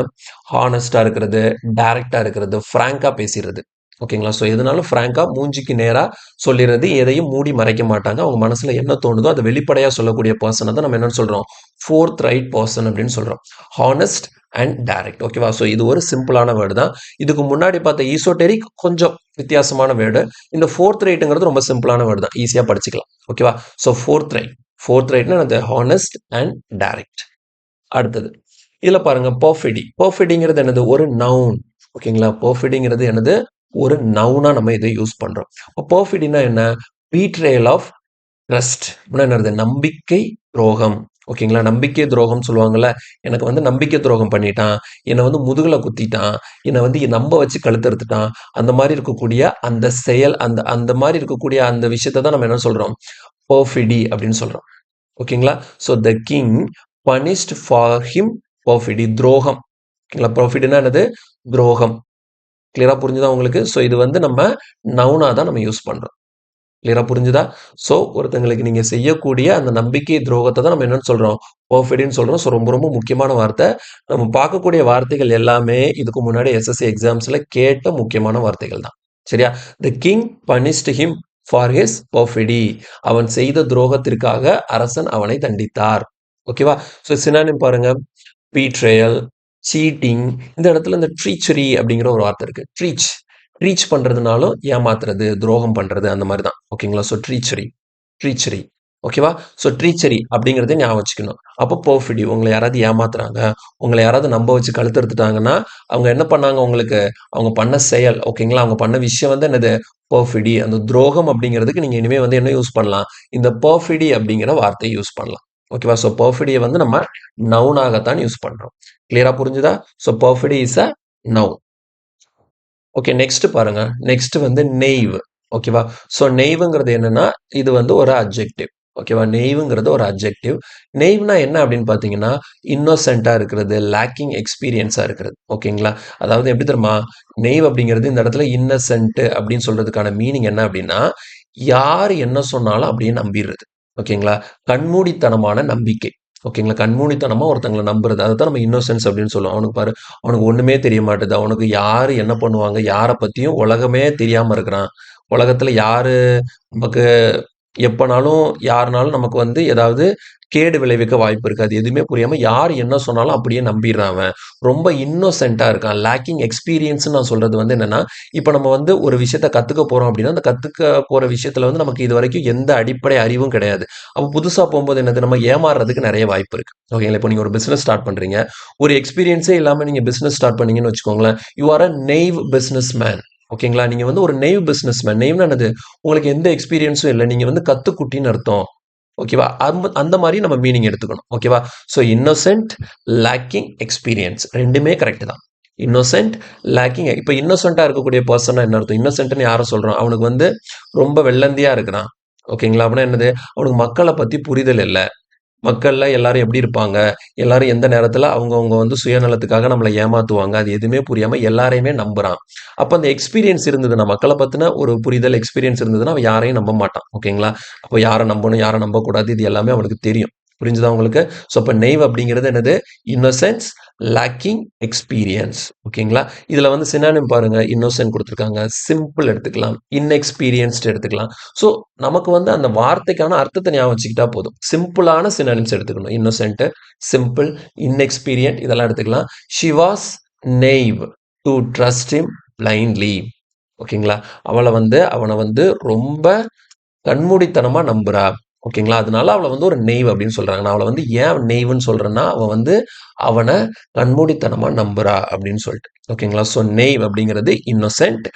ஹானஸ்டா இருக்கிறது, டைரக்டா இருக்கிறது, ஃப்ராங்கா பேசிடுறது. ஓகேங்களா? ஸோ எதுனாலும் ஃப்ராங்கா மூஞ்சிக்கு நேரா சொல்லிடுறது, எதையும் மூடி மறைக்க மாட்டாங்க. அவங்க மனசுல என்ன தோணுதோ அதை வெளிப்படையா சொல்லக்கூடிய பர்சனை தான் நம்ம என்னன்னு சொல்றோம்? ஃபோர்த் ரைட் பர்சன் அப்படின்னு சொல்றோம். Honest and direct. ஓகேவா? ஸோ இது ஒரு சிம்பிளான வேர்டு தான். இதுக்கு முன்னாடி பார்த்த ஈசோடெரிக் கொஞ்சம் வித்தியாசமான வேர்டு. இந்த ஃபோர்த் ரைட்டுங்கிறது ரொம்ப சிம்பிளான வேர்டு தான், ஈஸியா படிச்சுக்கலாம். ஓகேவா? So fourth right. ஃபோர்த் ரைட்னா அது ஹானஸ்ட் அண்ட் டைரக்ட். அடுத்தது இதுல பாருங்க, பர்ஃபிடி. பர்ஃபிடிங்கிறது என்னது? ஒரு நவுன். ஓகேங்களா? பர்ஃபிடிங்கிறது என்னது? ஒரு நவுனா நம்ம இதை யூஸ் பண்றோம். பர்ஃபிடினா என்ன? பீட்ரேயல் ஆஃப் ட்ரஸ்ட். என்னது? நம்பிக்கை துரோகம். ஓகேங்களா? நம்பிக்கை துரோகம் சொல்லுவாங்கல்ல. எனக்கு வந்து நம்பிக்கை துரோகம் பண்ணிட்டான், என்னை வந்து முதுகுல குத்திட்டான், என்னை வந்து நம்ப வச்சு கழுத்தறுத்துட்டான், அந்த மாதிரி இருக்கக்கூடிய அந்த செயல், அந்த அந்த மாதிரி இருக்கக்கூடிய அந்த விஷயத்தை தான் நம்ம என்ன சொல்றோம்? பர்ஃபிடி அப்படின்னு சொல்றோம். ஓகேங்களா? So the king punished for him perfidy. துரோகம். ஓகேங்களா? பர்ஃபிடினா என்னது? துரோகம். கிளியரா புரிஞ்சுதா உங்களுக்கு? ஸோ இது வந்து நம்ம நவுனா தான் நம்ம யூஸ் பண்றோம். கிளியரா புரிஞ்சுதா? ஸோ ஒருத்தங்களுக்கு நீங்க செய்யக்கூடிய அந்த நம்பிக்கை துரோகத்தை தான் நம்ம என்னன்னு சொல்றோம்? பர்ஃபிடின்னு சொல்றோம். ஸோ ரொம்ப ரொம்ப முக்கியமான வார்த்தை. நம்ம பார்க்கக்கூடிய வார்த்தைகள் எல்லாமே இதுக்கு முன்னாடி எஸ்எஸ்சி எக்ஸாம்ஸ்ல கேட்ட முக்கியமான வார்த்தைகள் தான். சரியா? The king punished him for his perfidy. அவன் செய்த துரோகத்திற்காக அரசன் அவனை தண்டித்தார். ஓகேவா? ஸோ சினானிம் பாருங்க, பீட்ரேயல், சீட்டிங். இந்த இடத்துல இந்த ட்ரீச்சரி அப்படிங்கிற ஒரு வார்த்தை இருக்கு. ட்ரீச். ட்ரீச் பண்றதுனாலும் ஏமாத்துறது, துரோகம் பண்றது அந்த மாதிரி தான். ஓகேங்களா? ஸோ ட்ரீச்சரி, ட்ரீச்சரி. ஓகேவா? ஸோ ட்ரீச்சரி அப்படிங்கிறத ஞாபகம் வச்சுக்கணும். அப்போ பர்ஃபிடி, உங்களை யாராவது ஏமாத்துறாங்க, உங்களை யாராவது நம்ப வச்சு கழுத்தெடுத்துட்டாங்கன்னா, அவங்க என்ன பண்ணாங்க உங்களுக்கு? அவங்க பண்ண செயல். ஓகேங்களா? அவங்க பண்ண விஷயம் வந்து என்னது? பர்ஃபிடி. அந்த துரோகம் அப்படிங்கிறதுக்கு நீங்க இனிமே வந்து என்ன யூஸ் பண்ணலாம்? இந்த பர்ஃபிடி அப்படிங்கிற வார்த்தையை யூஸ் பண்ணலாம். ஓகேவா? ஸோ பர்ஃபிடியை வந்து நம்ம நவுனாகத்தான் யூஸ் பண்றோம். கிளியரா புரிஞ்சுதா? So perfidy is a noun. Okay, next பாருங்க. நெக்ஸ்ட் வந்து நெய்வ். ஓகேவா? ஸோ நெய்வுங்கிறது என்னன்னா, இது வந்து ஒரு அட்ஜெக்டிவ். ஓகேவா? நெய்வுங்கிறது ஒரு அட்ஜெக்டிவ். நெய்வ்னா என்ன அப்படின்னு பார்த்தீங்கன்னா, இன்னோசென்ட்டா இருக்கிறது, லேக்கிங் எக்ஸ்பீரியன்ஸா இருக்கிறது. ஓகேங்களா? அதாவது எப்படி தெரியுமா? நெய்வ் அப்படிங்கிறது இந்த இடத்துல இன்னசென்ட் அப்படின்னு சொல்றதுக்கான மீனிங் என்ன அப்படின்னா, யார் என்ன சொன்னாலும் அப்படியே நம்பிடுறது. ஓகேங்களா? கண்மூடித்தனமான நம்பிக்கை. ஓகேங்களா? கண்மூடித்தனமா ஒருத்தங்கள நம்புறது. அதத்தான் நம்ம இன்னோசென்ஸ் அப்படின்னு சொல்லுவோம். அவனுக்கு பாரு, அவனுக்கு ஒண்ணுமே தெரிய மாட்டுது. அவனுக்கு யாரு என்ன பண்ணுவாங்க, யார பத்தியும் உலகமே தெரியாம இருக்கிறான். உலகத்துல யாரு நமக்கு எப்பனாலும் யாருனாலும் நமக்கு வந்து ஏதாவது கேடு விளைவிக்க வாய்ப்பு இருக்கு. அது எதுவுமே புரியாம யார் என்ன சொன்னாலும் அப்படியே நம்பிடுறான் அவன். ரொம்ப இன்னோசென்ட்டா இருக்கான். லேக்கிங் எக்ஸ்பீரியன்ஸ்ன்னு நான் சொல்றது வந்து என்னன்னா, இப்ப நம்ம வந்து ஒரு விஷயத்த கத்துக்க போறோம் அப்படின்னா, அந்த கத்துக்க போற விஷயத்துல வந்து நமக்கு இதுவரைக்கும் எந்த அடிப்படை அறிவும் கிடையாது. அப்ப புதுசா போம்போது என்னது? நம்ம ஏமாறுறதுக்கு நெறைய வாய்ப்பு இருக்கு. ஓகேங்களா? இப்போ நீங்க ஒரு பிசினஸ் ஸ்டார்ட் பண்றீங்க. ஒரு எக்ஸ்பீரியன்ஸே இல்லாம நீங்க பிசினஸ் ஸ்டார்ட் பண்ணீங்கன்னு வச்சுக்கோங்களேன். You are a naive businessman. ஓகேங்களா? நீங்க வந்து ஒரு நெய்வ் பிசினஸ் மேன். நெய்வ்னா என்னது? உங்களுக்கு எந்த எக்ஸ்பீரியன்ஸும் இல்ல. நீங்க வந்து கத்துக்குட்டின்னு அர்த்தம். ஓகேவா? அந்த மாரி நம்ம மீனிங் எடுத்துக்கணும். ஓகேவா? ஸோ இன்னோசென்ட், லேக்கிங் எக்ஸ்பீரியன்ஸ் 2மே கரெக்ட் தான். Innocent, lacking. இப்ப இன்னோசென்ட்டா இருக்கக்கூடிய பெர்சன்னா என்ன அர்த்தம்? இன்னோசென்ட்ன்னு யார சொல்றோம்? அவனுக்கு வந்து ரொம்ப வெள்ளந்தியா இருக்கிறான். ஓகேங்களா? அப்படின்னா என்னது? அவனுக்கு மக்கள பத்தி புரிதல் இல்ல. மக்கள்ல எல்லாரும் எப்படி இருப்பாங்க? எல்லாரும் எந்த நேரத்துல அவங்கவங்க வந்து சுயநலத்துக்காக நம்மள ஏமாத்துவாங்க. அது எதுவுமே புரியாம எல்லாரையுமே நம்புறான். அப்ப அந்த எக்ஸ்பீரியன்ஸ் இருந்ததுன்னா, மக்கள பத்தின ஒரு புரிதல், எக்ஸ்பீரியன்ஸ் இருந்ததுன்னா, அவன் யாரையும் நம்ப மாட்டான். ஓகேங்களா? அப்ப யார நம்பணும், யார நம்பக்கூடாது, இது எல்லாமே அவனுக்கு தெரியும். புரிஞ்சுதா உங்களுக்கு? ஸோ அப்ப நெய்வ் அப்படிங்கிறது என்னது? Innocence, lacking experience. ஓகேங்களா? இதுல வந்து சினானிம் பாருங்க, இன்னோசென்ட் குடுத்துருக்காங்க. சிம்பிள் எடுத்துக்கலாம். இன்எக்ஸ்பீரியன்ஸ்டு எடுத்துக்கலாம். ஸோ, நமக்கு வந்து அந்த வார்த்தைக்கான அர்த்தத்த ஞாபகம் வச்சுக்கிட்டா போதும். சிம்பிளான சினானிம்ஸ் எடுத்துக்கணும். இன்னோசென்ட், சிம்பிள், இன்எக்ஸ்பீரியன்ட் இதெல்லாம் எடுத்துக்கலாம். She was naive to trust him blindly. ஓகேங்களா? அவன வந்து ரொம்ப கண்மூடித்தனமா நம்புறா. ஓகேங்களா? அதனால அவள வந்து ஒரு நெய்வ் அப்படின்னு சொல்றாங்க. நான் அவள வந்து ஏன் நெய்வ்ன்னு சொல்றேன்னா, அவ வந்து அவன கண்மூடித்தனமா நம்புறா அப்படின்னு சொல்லிட்டு. ஓகேங்களா? ஸோ நெய்வ் அப்படிங்கிறது இன்னோசென்ட்,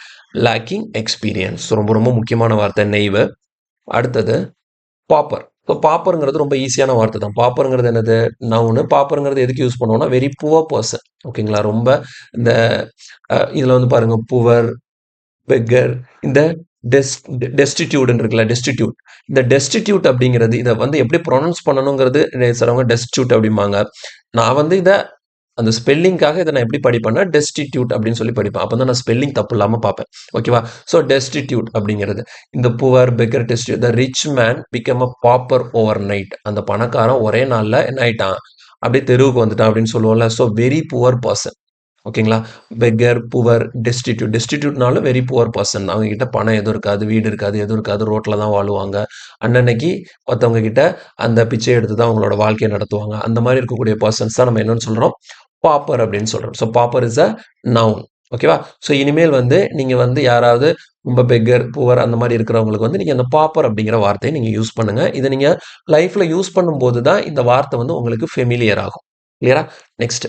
லேக்கிங் எக்ஸ்பீரியன்ஸ். ரொம்ப ரொம்ப முக்கியமான வார்த்தை நெய்வ். அடுத்தது பாப்பர். ஸோ பாப்பர்ங்கிறது ரொம்ப ஈஸியான வார்த்தை தான். பாப்பர்ங்கிறது என்னது? நவுனு. பாப்பர்ங்கிறது எதுக்கு யூஸ் பண்ணுவோம்னா, வெரி புவர் பெர்சன். ஓகேங்களா? ரொம்ப இந்த இதுல வந்து பாருங்க புவர், பெக்கர், இந்த டெஸ்டிடியூட்னு இருக்குல்ல, டெஸ்டிடியூட். இந்த டெஸ்டிடியூட் அப்படிங்கிறது இதை வந்து எப்படி ப்ரொனவுன்ஸ் பண்ணணுங்கிறது சிலவங்க டெஸ்டிடியூட் அப்படிம்பாங்க. நான் வந்து இதை அந்த ஸ்பெல்லிங்காக இதை நான் எப்படி படிப்பேன்னா டெஸ்டிடியூட் அப்படின்னு சொல்லி படிப்பேன். அப்போ தான் நான் ஸ்பெல்லிங் தப்பு இல்லாமல் பார்ப்பேன். ஓகேவா? ஸோ டெஸ்டிடியூட் அப்படிங்கிறது இந்த poor beggar destitute the rich man become a pauper overnight. அந்த பணக்காரன் ஒரே நாளில் என்ன ஆயிட்டான், அப்படியே தெருவுக்கு வந்துட்டான் அப்படின்னு சொல்லுவோம்ல. So very poor person. ஓகேங்களா? Beggar, poor, destitute. டெஸ்டிடியூட்னாலும் வெரி புவர் பர்சன். அவங்க கிட்ட பணம் எதுவும் இருக்காது, வீடு இருக்காது, எதுவும் இருக்காது. ரோட்ல தான் வாழுவாங்க. அன்னன்னைக்கு மற்றவங்க கிட்ட அந்த பிச்சை எடுத்து தான் அவங்களோட வாழ்க்கையை நடத்துவாங்க. அந்த மாதிரி இருக்கக்கூடிய பர்சன்ஸ் தான் நம்ம என்னன்னு சொல்றோம், பாப்பர் அப்படின்னு சொல்றோம். So pauper is a noun. ஓகேவா? ஸோ இனிமேல் வந்து நீங்க வந்து யாராவது ரொம்ப பெக்கர், புவர் அந்த மாதிரி இருக்கிறவங்களுக்கு வந்து நீங்க அந்த பாப்பர் அப்படிங்கிற வார்த்தையை நீங்க யூஸ் பண்ணுங்க. இதை நீங்க லைஃப்ல யூஸ் பண்ணும்போது தான் இந்த வார்த்தை வந்து உங்களுக்கு ஃபெமிலியர் ஆகும். கிளியரா? Next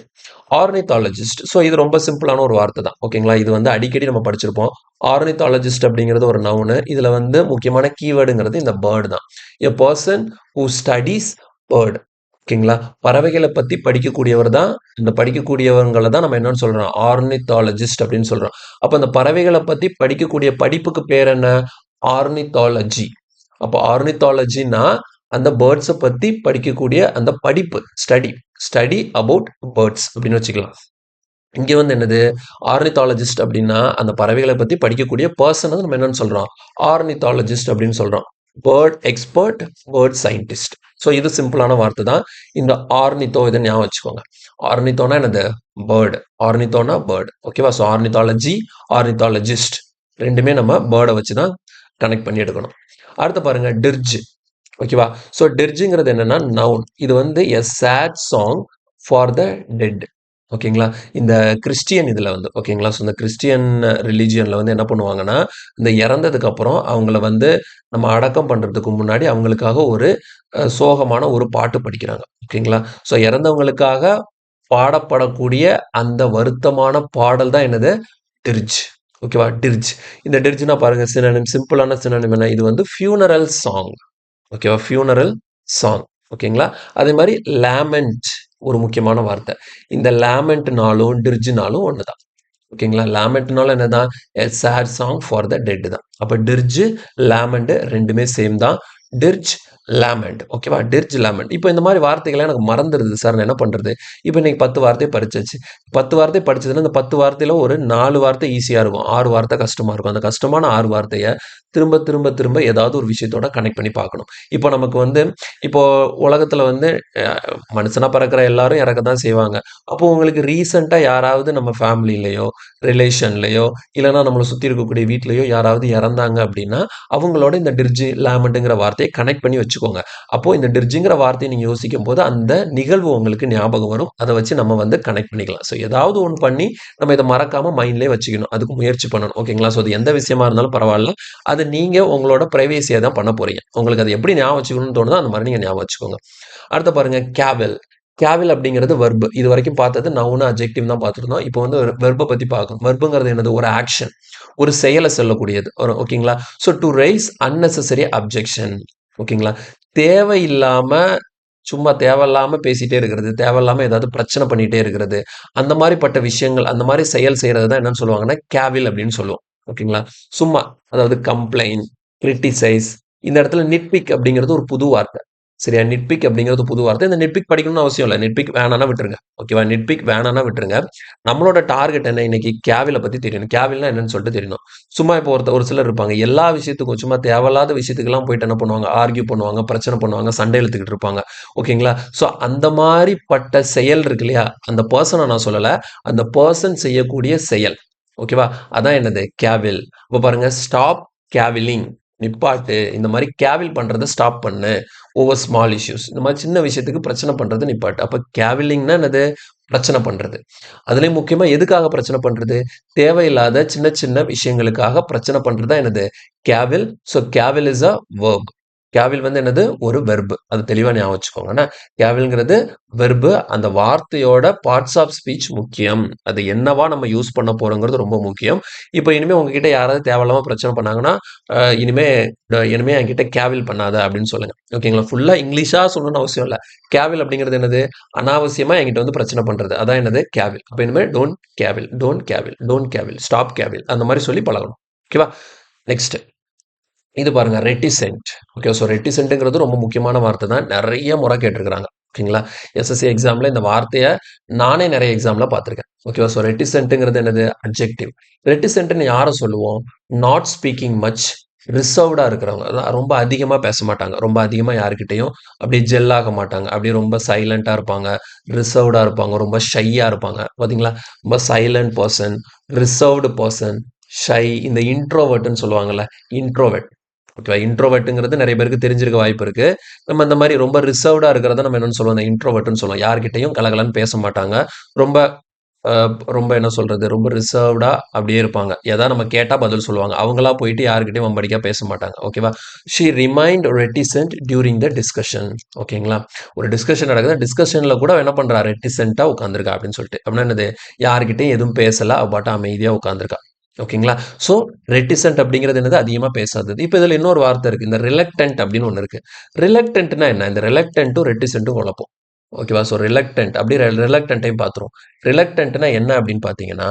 ornithologist. ஸோ இது ரொம்ப சிம்பிளான ஒரு வார்த்தை தான். ஓகேங்களா? இது வந்து அடிக்கடி நம்ம படிச்சிருப்போம். ஆர்னித்தாலஜிஸ்ட் அப்படிங்கிறது ஒரு நவுனு. இதுல வந்து முக்கியமான கீவேர்டுங்கிறது இந்த பேர்டு தான். A person who studies bird. ஓகேங்களா? பறவைகளை பத்தி படிக்கக்கூடியவர் தான். இந்த படிக்கக்கூடியவங்களை தான் நம்ம என்னன்னு சொல்றோம், ஆர்னித்தாலஜிஸ்ட் அப்படின்னு சொல்றோம். அப்ப அந்த பறவைகளை பத்தி படிக்கக்கூடிய படிப்புக்கு பேர் என்ன? ஆர்னித்தாலஜி. அப்போ ஆர்னித்தாலஜினா அந்த பேர்ட்ஸை பத்தி படிக்கக்கூடிய அந்த படிப்பு, ஸ்டடி. ஸ்டடி அபவுட் பேர்ட்ஸ் அப்படின்னு வச்சுக்கலாம். இங்க வந்து என்னது, ஆர்னித்தாலஜிஸ்ட் அப்படின்னா அந்த பறவைகளை பத்தி படிக்கக்கூடிய பர்சன் நம்ம என்னன்னு சொல்றோம், ஆர்னித்தாலஜிஸ்ட் அப்படின்னு சொல்றோம். Bird expert, bird scientist. So இது சிம்பிளான வார்த்தை தான். இந்த ஆர்னித்தோ இதை ஞாபகம் வச்சுக்கோங்க. ஆர்னித்தோனா என்னது, பேர்டு. ஆர்னித்தோனா பேர்டு. ஓகேவா? ஸோ ஆர்னித்தாலஜி, ஆர்னித்தாலஜிஸ்ட் ரெண்டுமே நம்ம பேர்டை வச்சு தான் கனெக்ட் பண்ணி எடுக்கணும். அடுத்து பாருங்க டிர்ஜ். ஓகேவா? ஸோ டிர்ஜுங்கிறது என்னன்னா நவுன். இது வந்து a sad song for the dead. ஓகேங்களா? இந்த கிறிஸ்டியன் இதில் வந்து ஓகேங்களா? ஸோ இந்த கிறிஸ்டியன் ரிலீஜியனில் வந்து என்ன பண்ணுவாங்கன்னா, இந்த இறந்ததுக்கு அப்புறம் அவங்கள வந்து நம்ம அடக்கம் பண்ணுறதுக்கு முன்னாடி அவங்களுக்காக ஒரு சோகமான ஒரு பாட்டு படிக்கிறாங்க. ஓகேங்களா? ஸோ இறந்தவங்களுக்காக பாடப்படக்கூடிய அந்த வருத்தமான பாடல் தான் என்னது, டிர்ஜ். ஓகேவா? டிர்ஜ். இந்த டிர்ஜ்னா பாருங்க சினோனிம், சிம்பிளான சினோனிம் என்ன, இது வந்து ஃபியூனரல் சாங். ஓகேவா? Funeral song. ஓகேங்களா? அதே மாதிரி லேமெண்ட் ஒரு முக்கியமான வார்த்தை. இந்த லேமெண்ட்னாலும் டிர்ஜ்னாலும் ஒன்று தான். ஓகேங்களா? லேமெண்ட்னாலும் என்னதான், a sad song for the dead தான். அப்போ டிர்ஜ், லேமெண்ட் ரெண்டுமே சேம் தான். Dirge, lament. ஓகேவா? Dirge, lament. இப்போ இந்த மாதிரி வார்த்தைகள்லாம் எனக்கு மறந்துடுது சார், நான் என்ன பண்றது? இப்போ இன்னைக்கு 10 வார்த்தை படிச்சாச்சு. 10 வார்த்தை படிச்சதுல இந்த 10 வார்த்தையில ஒரு 4 வார்த்தை ஈஸியா இருக்கும். 6 வார்த்தை கஷ்டமா இருக்கும். அந்த கஷ்டமான 6 வார்த்தைய திரும்ப திரும்ப திரும்ப ஏதாவது ஒரு விஷயத்தோட கனெக்ட் பண்ணி பார்க்கணும். இப்போ நமக்கு வந்து இப்போ உலகத்துல வந்து மனுஷனா பிறக்கிற எல்லாரும் இறக்க தான் செய்வாங்க. அப்போ உங்களுக்கு ரீசெண்டா யாராவது நம்ம ஃபேமிலிலயோ, ரிலேஷன்லயோ, இல்லைன்னா நம்மளை சுத்தி இருக்கக்கூடிய வீட்லயோ யாராவது இறந்தாங்க அப்படின்னா, அவங்களோட இந்த டிர்ஜி, லேமெண்ட்ங்கிற வார்த்தையை கனெக்ட் பண்ணி வச்சுக்கோங்க. அப்போ இந்த டிர்ஜிங்கிற வார்த்தையை நீங்க யோசிக்கும் போது அந்த நிகழ்வு உங்களுக்கு ஞாபகம் வரும். அதை வச்சு நம்ம வந்து கனெக்ட் பண்ணிக்கலாம். ஸோ ஏதாவது ஒன்று பண்ணி நம்ம இதை மறக்காம மைண்ட்லேயே வச்சுக்கணும். அதுக்கு முயற்சி பண்ணணும். ஓகேங்களா? ஸோ அது எந்த விஷயமா இருந்தாலும் பரவாயில்ல. அது நீங்க உங்களோட பிரைவேசியா தான் பண்ண போறீங்க. உங்களுக்கு அது எப்படி ஞாபகம் வச்சுக்கணும்னு தோணுதோ அந்த மாதிரி நீங்க ஞாபகம் வச்சுக்கோங்க. அடுத்து பாருங்க கேவல். கேவில் அப்படிங்கிறது வெர்பு. இது வரைக்கும் பார்த்தது நவுன், அட்ஜெக்டிவ் தான் பார்த்துருந்தோம். இப்போ வந்து ஒரு வெர்பை பத்தி பார்க்கணும். வெர்புங்கிறது என்னது, ஒரு ஆக்ஷன், ஒரு செயலை சொல்லக்கூடியது. ஒரு ஓகேங்களா? So to rice unnecessary objection. ஓகேங்களா? தேவையில்லாம சும்மா தேவையில்லாம பேசிட்டே இருக்கிறது, தேவையில்லாம ஏதாவது பிரச்சனை பண்ணிட்டே இருக்கிறது, அந்த மாதிரிப்பட்ட விஷயங்கள், அந்த மாதிரி செயல் செய்யறது தான் என்னன்னு சொல்லுவாங்கன்னா கேவில் அப்படின்னு சொல்லுவோம். ஓகேங்களா? சும்மா, அதாவது கம்ப்ளைண்ட், கிரிட்டிசைஸ். இந்த இடத்துல நிட்பிக் அப்படிங்கிறது ஒரு புது வார்த்தை. சரியா? நிட்பிக் அப்படிங்கிறது புது வார்த்தை. இந்த நிட்பிக் படிக்கணும்னு அவசியம் இல்ல. நிட்பிக் வேணான்னா விட்டுருங்க. ஓகேவா? நிட்பிக் வேணான்னா விட்டுருங்க. நம்மளோட டார்கெட் என்ன? இன்னைக்கு கேவில பத்தி தெரியணும். கேவில்னா என்னன்னு சொல்லிட்டு தெரியணும். சும்மா இப்போ ஒரு சிலர் இருப்பாங்க. எல்லா விஷயத்துக்கும் சும்மா தேவையில்லாத விஷயத்துக்கெல்லாம் போயிட்டு என்ன பண்ணுவாங்க? ஆர்க்யூ பண்ணுவாங்க, பிரச்சனை பண்ணுவாங்க, சண்டை இழுத்துக்கிட்டு இருப்பாங்க. ஓகேங்களா? ஸோ அந்த மாரிப்பட்ட செயல் இருக்கு இல்லையா? அந்த பெர்சன நான் சொல்லல. அந்த பெர்சன் செய்யக்கூடிய செயல். ஓகேவா? அதான் என்னது? கேவில். இப்ப பாருங்க, ஸ்டாப் கேவிலிங். நிப்பாட்டு. இந்த மாரி கேவில் பண்றத ஸ்டாப் பண்ணு. Over small issues. இந்த மாரி சின்ன விஷயத்துக்கு பிரச்சனை பண்றத நிப்பாட்டு. அப்ப கேவிலிங்னா என்னது? பிரச்சனை பண்றது. அதுலயும் முக்கியமா எதுக்காக பிரச்சனை பண்றது? தேவையில்லாத சின்ன சின்ன விஷயங்களுக்காக பிரச்சனை பண்றது தான் என்னது? Cavill. So Cavill is a verb. Cavill வந்து என்னது? ஒரு வெர்ப். அது தெளிவா ஞாபகம் வச்சுக்கோங்க. என்ன? கேவில்ங்கிறது வெர்ப். அந்த வார்த்தையோட பார்ட்ஸ் ஆஃப் ஸ்பீச் முக்கியம். அது என்னவா நம்ம யூஸ் பண்ண போறோங்கிறது ரொம்ப முக்கியம். இப்ப இனிமே உங்ககிட்ட யாராவது தேவையில்லாம பிரச்சனை பண்ணாங்கன்னா, இனிமே இனிமே என்கிட்ட கேவில் பண்ணாத அப்படின்னு சொல்லுங்க. ஓகேங்களா? ஃபுல்லா இங்கிலீஷா சொல்லணும்னு அவசியம் இல்ல. கேவில் அப்படிங்கிறது என்னது? அனாவசியமா என்கிட்ட வந்து பிரச்சனை பண்றது. அதான் என்னது? கேவில். அப்ப இனிமே don't Cavill, don't Cavill, don't Cavill, stop Cavill. அந்த மாரி சொல்லி பழகணும். ஓகேவா? நெக்ஸ்ட். இது பாருங்க, ரெட்டிசென்ட். ஓகே. ஸோ ரெட்டிசென்ட்ங்கிறது ரொம்ப முக்கியமான வார்த்தை தான். நெறைய முறை கேட்டிருக்கிறாங்க. ஓகேங்களா? எஸ்எஸ்சி எக்ஸாம்ல இந்த வார்த்தைய நானே நெறைய எக்ஸாம்ல பார்த்துருக்கேன். ஓகேவா? ஸோ ரெட்டிசென்ட்ங்கிறது என்னது? அட்ஜெக்டிவ். ரெட்டிசென்ட்ன்னு யார சொல்லுவோம்? நாட் ஸ்பீக்கிங் மச், ரிசர்வ்டா இருக்கிறவங்க. அதான் ரொம்ப அதிகமா பேச மாட்டாங்க. ரொம்ப அதிகமா யார்கிட்டயும் அப்படியே ஜெல் ஆக மாட்டாங்க. அப்படியே ரொம்ப சைலன்ட்டா இருப்பாங்க. ரிசர்வ்டா இருப்பாங்க. ரொம்ப ஷையா இருப்பாங்க. பார்த்தீங்களா? ரொம்ப silent person, reserved person, shy. இந்த இன்ட்ரோவர்ட்ன்னு சொல்லுவாங்கல்ல. இன்ட்ரோவர்ட். ஓகேவா? இன்ட்ரோவர்ட்ங்கிறது நெறைய பேருக்கு தெரிஞ்சிருக்க வாய்ப்பு இருக்கு. நம்ம இந்த மாரி ரொம்ப ரிசர்வ்டா இருக்கிறத நம்ம என்னன்னு சொல்லுவோம்? இந்த இன்ட்ரோவர்ட்ன்னு சொல்லுவோம். யார்கிட்டயும் கலகலன்னு பேச மாட்டாங்க. ரொம்ப அ ரொம்ப என்ன சொல்றது? ரொம்ப ரிசர்வ்டா அப்படியே இருப்பாங்க. எதா நம்ம கேட்டா பதில் சொல்லுவாங்க. அவங்களா போயிட்டு யார்கிட்டயும் வம்படிக்கா பேச மாட்டாங்க. ஓகேவா? She remained reticent during the discussion. ஓகேங்களா? ஒரு டிஸ்கஷன் நடக்குது. டிஸ்கஷன்ல கூட அவ என்ன பண்றா? ரெட்டிசென்ட்டா உட்கார்ந்திருக்கா அப்படின்னு சொல்லிட்டு. அப்படின்னா என்னது? யார்கிட்டயும் எதுவும் பேசல. அவ பாட்டு அமைதியா உட்கார்ந்திருக்கா. ஓகேங்களா? ஸோ ரெட்டிசென்ட் அப்படிங்கிறது என்னது? அதிகமா பேசாதது. இப்ப இதுல இன்னொரு வார்த்தை இருக்கு. இந்த ரிலக்டன்ட் அப்படின்னு ஒண்ணு இருக்கு. ரிலக்டன்ட்னா என்ன? இந்த ரிலக்டன்ட்டும் ரெட்டிசென்ட்டும் குழப்பம். ஓகேவா? ஸோ ரிலக்டன்ட் அப்படியே ரிலக்டன்ட்டையும் பார்த்துருவோம். ரிலக்டன்ட்னா என்ன அப்படின்னு பார்த்தீங்கன்னா,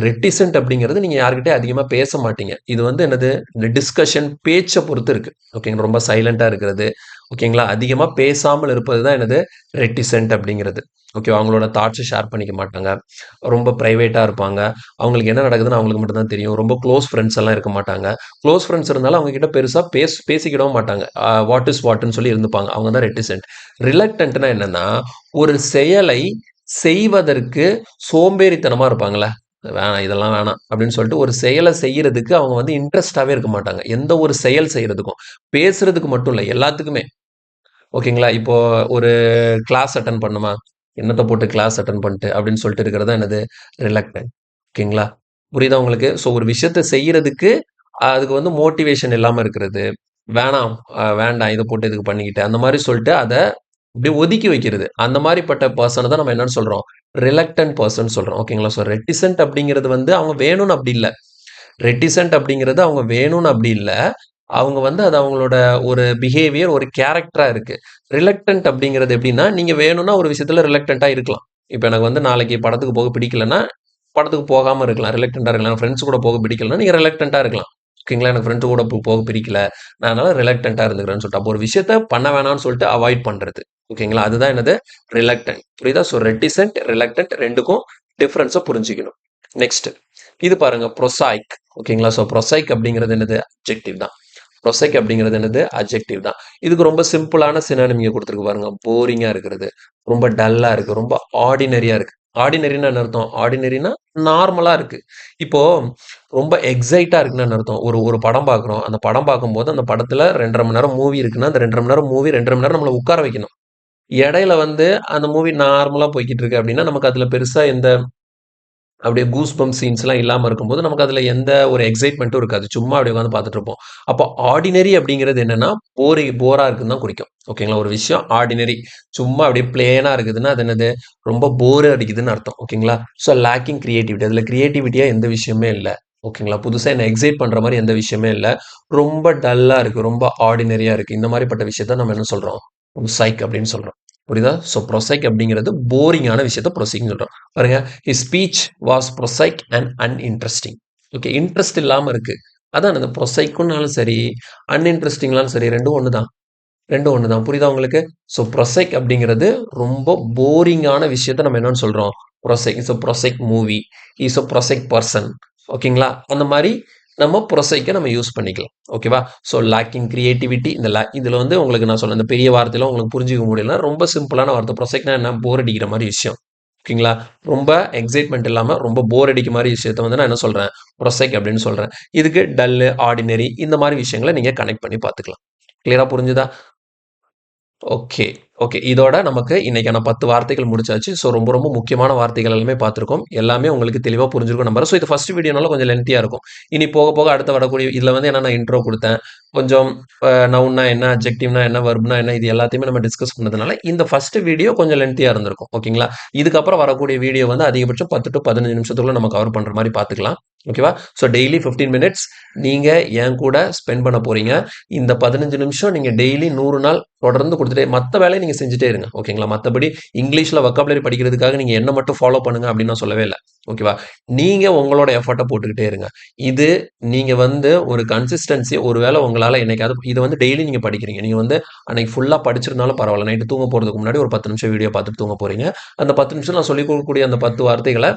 ரெட்டிசென்ட் அப்படிங்கிறது நீங்க யார்கிட்டயும் அதிகமா பேச மாட்டீங்க. இது வந்து என்னது? இந்த டிஸ்கஷன் பேச்ச பொறுத்து இருக்கு. ஓகேங்களா? ரொம்ப சைலன்ட்டா இருக்கிறது. ஓகேங்களா? அதிகமா பேசாமல் இருப்பது தான் என்னது? ரெட்டிசென்ட் அப்படிங்கிறது. ஓகேவா? அவங்களோட தாட்ஸ ஷேர் பண்ணிக்க மாட்டாங்க. ரொம்ப பிரைவேட்டா இருப்பாங்க. அவங்களுக்கு என்ன நடக்குதுன்னு அவங்களுக்கு மட்டும் தான் தெரியும். ரொம்ப க்ளோஸ் ஃப்ரெண்ட்ஸ் எல்லாம் இருக்க மாட்டாங்க. க்ளோஸ் ஃப்ரெண்ட்ஸ் இருந்தாலும் அவங்க கிட்ட பெருசா பேசிக்கிடவும் மாட்டாங்க. வாட் இஸ் வாட்ன்னு சொல்லி இருந்துப்பாங்க. அவங்க தான் ரெட்டிசென்ட். ரிலக்டன்ட்னா என்னன்னா, ஒரு செயலை செய்வதற்கு சோம்பேறித்தனமா இருப்பாங்கல்ல. வேணாம், இதெல்லாம் வேணாம் அப்படின்னு சொல்லிட்டு ஒரு செயலை செய்யறதுக்கு அவங்க வந்து இன்ட்ரெஸ்டாவே இருக்க மாட்டாங்க. எந்த ஒரு செயல் செய்யறதுக்கும். பேசுறதுக்கு மட்டும் இல்ல, எல்லாத்துக்குமே. ஓகேங்களா? இப்போ ஒரு கிளாஸ் அட்டெண்ட் பண்ணுமா? என்னத்த போட்டு கிளாஸ் அட்டெண்ட் பண்ணிட்டு அப்படின்னு சொல்லிட்டு இருக்கிறது தான் என்னது? ரிலக்டன்ட். ஓகேங்களா? புரியுதா உங்களுக்கு? ஸோ ஒரு விஷயத்த செய்யறதுக்கு அதுக்கு வந்து மோட்டிவேஷன் இல்லாம இருக்கிறது. வேணாம், வேண்டாம் இத போட்டு எதுக்கு பண்ணிக்கிட்டு, அந்த மாரி சொல்லிட்டு அத அப்படியே ஒதுக்கி வைக்கிறது. அந்த மாரிப்பட்ட பெர்சன தான் நம்ம என்னன்னு சொல்றோம்? ரிலக்டன்ட் பெர்சன் சொல்றோம். ஓகேங்களா? ஸோ ரெட்டிசென்ட் அப்படிங்கிறது வந்து அவங்க வேணும்னு அப்படி இல்ல. ரெட்டிசென்ட் அப்படிங்கிறது அவங்க வேணும்னு அப்படி இல்ல. அவங்க வந்து அது அவங்களோட ஒரு பிஹேவியர், ஒரு கேரக்டரா இருக்கு. ரிலக்டன்ட் அப்படிங்கிறது எப்படின்னா, நீங்க வேணும்னா ஒரு விஷயத்துல ரிலக்டன்ட்டா இருக்கலாம். இப்ப எனக்கு வந்து நாளைக்கு படத்துக்கு போக பிடிக்கலன்னா, படத்துக்கு போகாம இருக்கலாம். ரிலக்டன்ட்டா இருக்கலாம். எனக்கு ஃப்ரெண்ட்ஸ் கூட போக பிடிக்கலன்னா, நீங்க ரிலக்டன்ட்டா இருக்கலாம். ஓகேங்களா? எனக்கு ஃப்ரெண்ட்ஸ் கூட போக பிடிக்கல. நான் அதனால ரிலக்டன்ட்டா இருந்துக்கிறேன்னு சொல்லிட்டு. அப்போ ஒரு விஷயத்த பண்ண வேணாம்னு சொல்லிட்டு அவாய்ட் பண்றது. ஓகேங்களா? அதுதான் என்னது? ரிலக்டன்ட். புரியுதா? ஸோ ரெட்டிசென்ட், ரிலக்டன்ட் 2க்கும் டிஃபரன்ஸ புரிஞ்சுக்கணும். நெக்ஸ்ட். இது பாருங்க, ப்ரோசாயிக். ஓகேங்களா? ஸோ ப்ரோசாயிக் அப்படிங்கிறது என்னது? அட்ஜெக்டிவ் தான். ப்ரோசைக் அப்படிங்கிறது என்னது? அட்ஜெக்டிவ் தான். இதுக்கு ரொம்ப சிம்பிளான சினானிம் இங்க குடுத்திருக்கு பாருங்க. போரிங்கா இருக்கிறது, ரொம்ப டல்லா இருக்கு, ரொம்ப ஆர்டினரியா இருக்கு. ஆர்டினரின்னா என்ன அர்த்தம்? ஆர்டினரின்னா நார்மலா இருக்கு. இப்போ ரொம்ப எக்ஸைட்டா இருக்குன்னா என்ன அர்த்தம்? ஒரு ஒரு படம் பார்க்குறோம். அந்த படம் பார்க்கும்போது அந்த படத்துல 2 1/2 மணி நேரம் மூவி இருக்குன்னா, அந்த 2 1/2 மணி நேரம் மூவி 2 1/2 மணி நேரம் நம்மள உட்கார வைக்கணும். இடையில வந்து அந்த மூவி நார்மலா போய்க்கிட்டு இருக்கு அப்படின்னா, நமக்கு அதுல பெருசா எந்த அப்படியே கூஸ் பம்ப் சீன்ஸ்லாம் இல்லாம இருக்கும்போது, நமக்கு அதுல எந்த ஒரு எக்ஸைட்மென்ட்டும் இருக்காது. சும்மா அப்படியே உட்கார்ந்து பார்த்துட்டு இருப்போம். அப்போ ஆர்டினரி அப்படிங்கிறது என்னன்னா, போரா இருக்குன்னு தான் குறிக்கும். ஓகேங்களா? ஒரு விஷயம் ஆர்டினரி. சும்மா அப்படியே பிளெயினா இருக்குதுன்னா, அது என்னது? ரொம்ப போர் அடிக்குதுன்னு அர்த்தம். ஓகேங்களா? So lacking creativity. அதுல கிரியேட்டிவிட்டியா எந்த விஷயமே இல்ல. ஓகேங்களா? புதுசா என்ன எக்ஸைட் பண்ற மாரி எந்த விஷயமே இல்ல. ரொம்ப டல்லா இருக்கு. ரொம்ப ஆர்டினரியா இருக்கு. இந்த மாரிப்பட்ட விஷயத்த நம்ம என்ன சொல்றோம்? சைக் அப்படின்னு சொல்றோம். புரியுதா? ஸோ ப்ரோசைக் அப்படிங்கிறது போரிங்கான விஷயத்த ப்ரோசைக்ன்னு சொல்றோம். பாருங்க, his speech was prosaic and uninteresting. Okay, interest இல்லாம இருக்கு. அதான் அந்த ப்ரொசைக்கும்னாலும் சரி, அன்இன்ட்ரஸ்டிங்னாலும் சரி, 2ம் ஒண்ணு தான். ரெண்டும் ஒன்று தான். புரியுதா உங்களுக்கு? ஸோ ப்ரொசைக் அப்படிங்கிறது ரொம்ப போரிங்கான விஷயத்த நம்ம என்னன்னு சொல்றோம்? Prosaic. It's a prosaic movie, is a prosaic person. ஓகேங்களா? அந்த மாதிரி நம்ம ப்ரொசைக்கை நம்ம யூஸ் பண்ணிக்கலாம். ஓகேவா? ஸோ லேக்கிங் கிரியேட்டிவிட்டி இந்த இதில் வந்து உங்களுக்கு நான் சொன்ன இந்த பெரிய வார்த்தையில உங்களுக்கு புரிஞ்சிக்க முடியல. ரொம்ப சிம்பிளான வார்த்தை. ப்ரொசைக்னா என்ன? போர் அடிக்கிற மாதிரி விஷயம். ஓகேங்களா? ரொம்ப எக்ஸைட்மெண்ட் இல்லாமல் ரொம்ப போர் அடிக்க மாதிரி விஷயத்த வந்து நான் என்ன சொல்கிறேன்? ப்ரொசைக் அப்படின்னு சொல்கிறேன். இதுக்கு டல்லு, ஆர்டினரி இந்த மாதிரி விஷயங்களை நீங்கள் கனெக்ட் பண்ணி பார்த்துக்கலாம். கிளியரா புரிஞ்சுதா? Okay, okay. இதோட நமக்கு இன்னைக்கான 10 வார்த்தைகள் முடிச்சாச்சு. ஸோ ரொம்ப ரொம்ப முக்கியமான வார்த்தைகள் எல்லாமே பார்த்துருக்கோம். எல்லாமே உங்களுக்கு தெளிவா புரிஞ்சிருக்கும் நம்புறேன். ஸோ இது ஃபர்ஸ்ட் வீடியோனால கொஞ்சம் லென்த்தியா இருக்கும். இனி போக போக அடுத்து வரக்கூடிய இதில வந்து என்னன்னா இன்ட்ரோ குடுத்தேன். கொஞ்சம் நவுன்னா என்ன, அட்ஜெக்டிவ்னா என்ன, வெர்ப்னா என்ன இது எல்லாத்தையுமே நம்ம டிஸ்கஸ் பண்ணதுனால இந்த ஃபர்ஸ்ட் வீடியோ கொஞ்சம் லென்த்தியா இருந்திருக்கும். ஓகேங்களா? இதுக்கப்புறம் வரக்கூடிய வீடியோ வந்து அதிகபட்சம் 10 டூ 15 நிமிஷத்துக்குள்ள நம்ம கவர் பண்ற மாரி பார்த்துக்கலாம். ஓகேவா? ஸோ டெய்லி 15 மினிட்ஸ் நீங்க என் கூட ஸ்பெண்ட் பண்ண போறீங்க. இந்த 15 நிமிஷம் நீங்க டெய்லி 100 நாள் தொடர்ந்து கொடுத்துட்டே மற்ற வேலையை நீங்க செஞ்சுட்டே இருங்க. ஓகேங்களா? மற்றபடி இங்கிலீஷ்ல வொக்காபுலரி படிக்கிறதுக்காக நீங்க என்ன மட்டும் ஃபாலோ பண்ணுங்க அப்படின்னு நான் சொல்லவே இல்லை. ஓகேவா? நீங்க உங்களோட எஃபர்ட்டை போட்டுக்கிட்டே இருங்க. இது நீங்க வந்து ஒரு கன்சிஸ்டன்சி ஒருவேளை உங்களால என்னைக்காவது இது வந்து டெய்லி நீங்க படிக்கிறீங்க. நீங்க வந்து அன்னைக்கு ஃபுல்லா படிச்சிருந்தாலும் பரவாயில்ல. நைட்டு தூங்க போறதுக்கு முன்னாடி ஒரு 10 நிமிஷம் வீடியோ பார்த்துட்டு தூங்க போறீங்க. அந்த 10 நிமிஷம் நான் சொல்லிக் கொடுக்கக்கூடிய அந்த 10 வார்த்தைகளை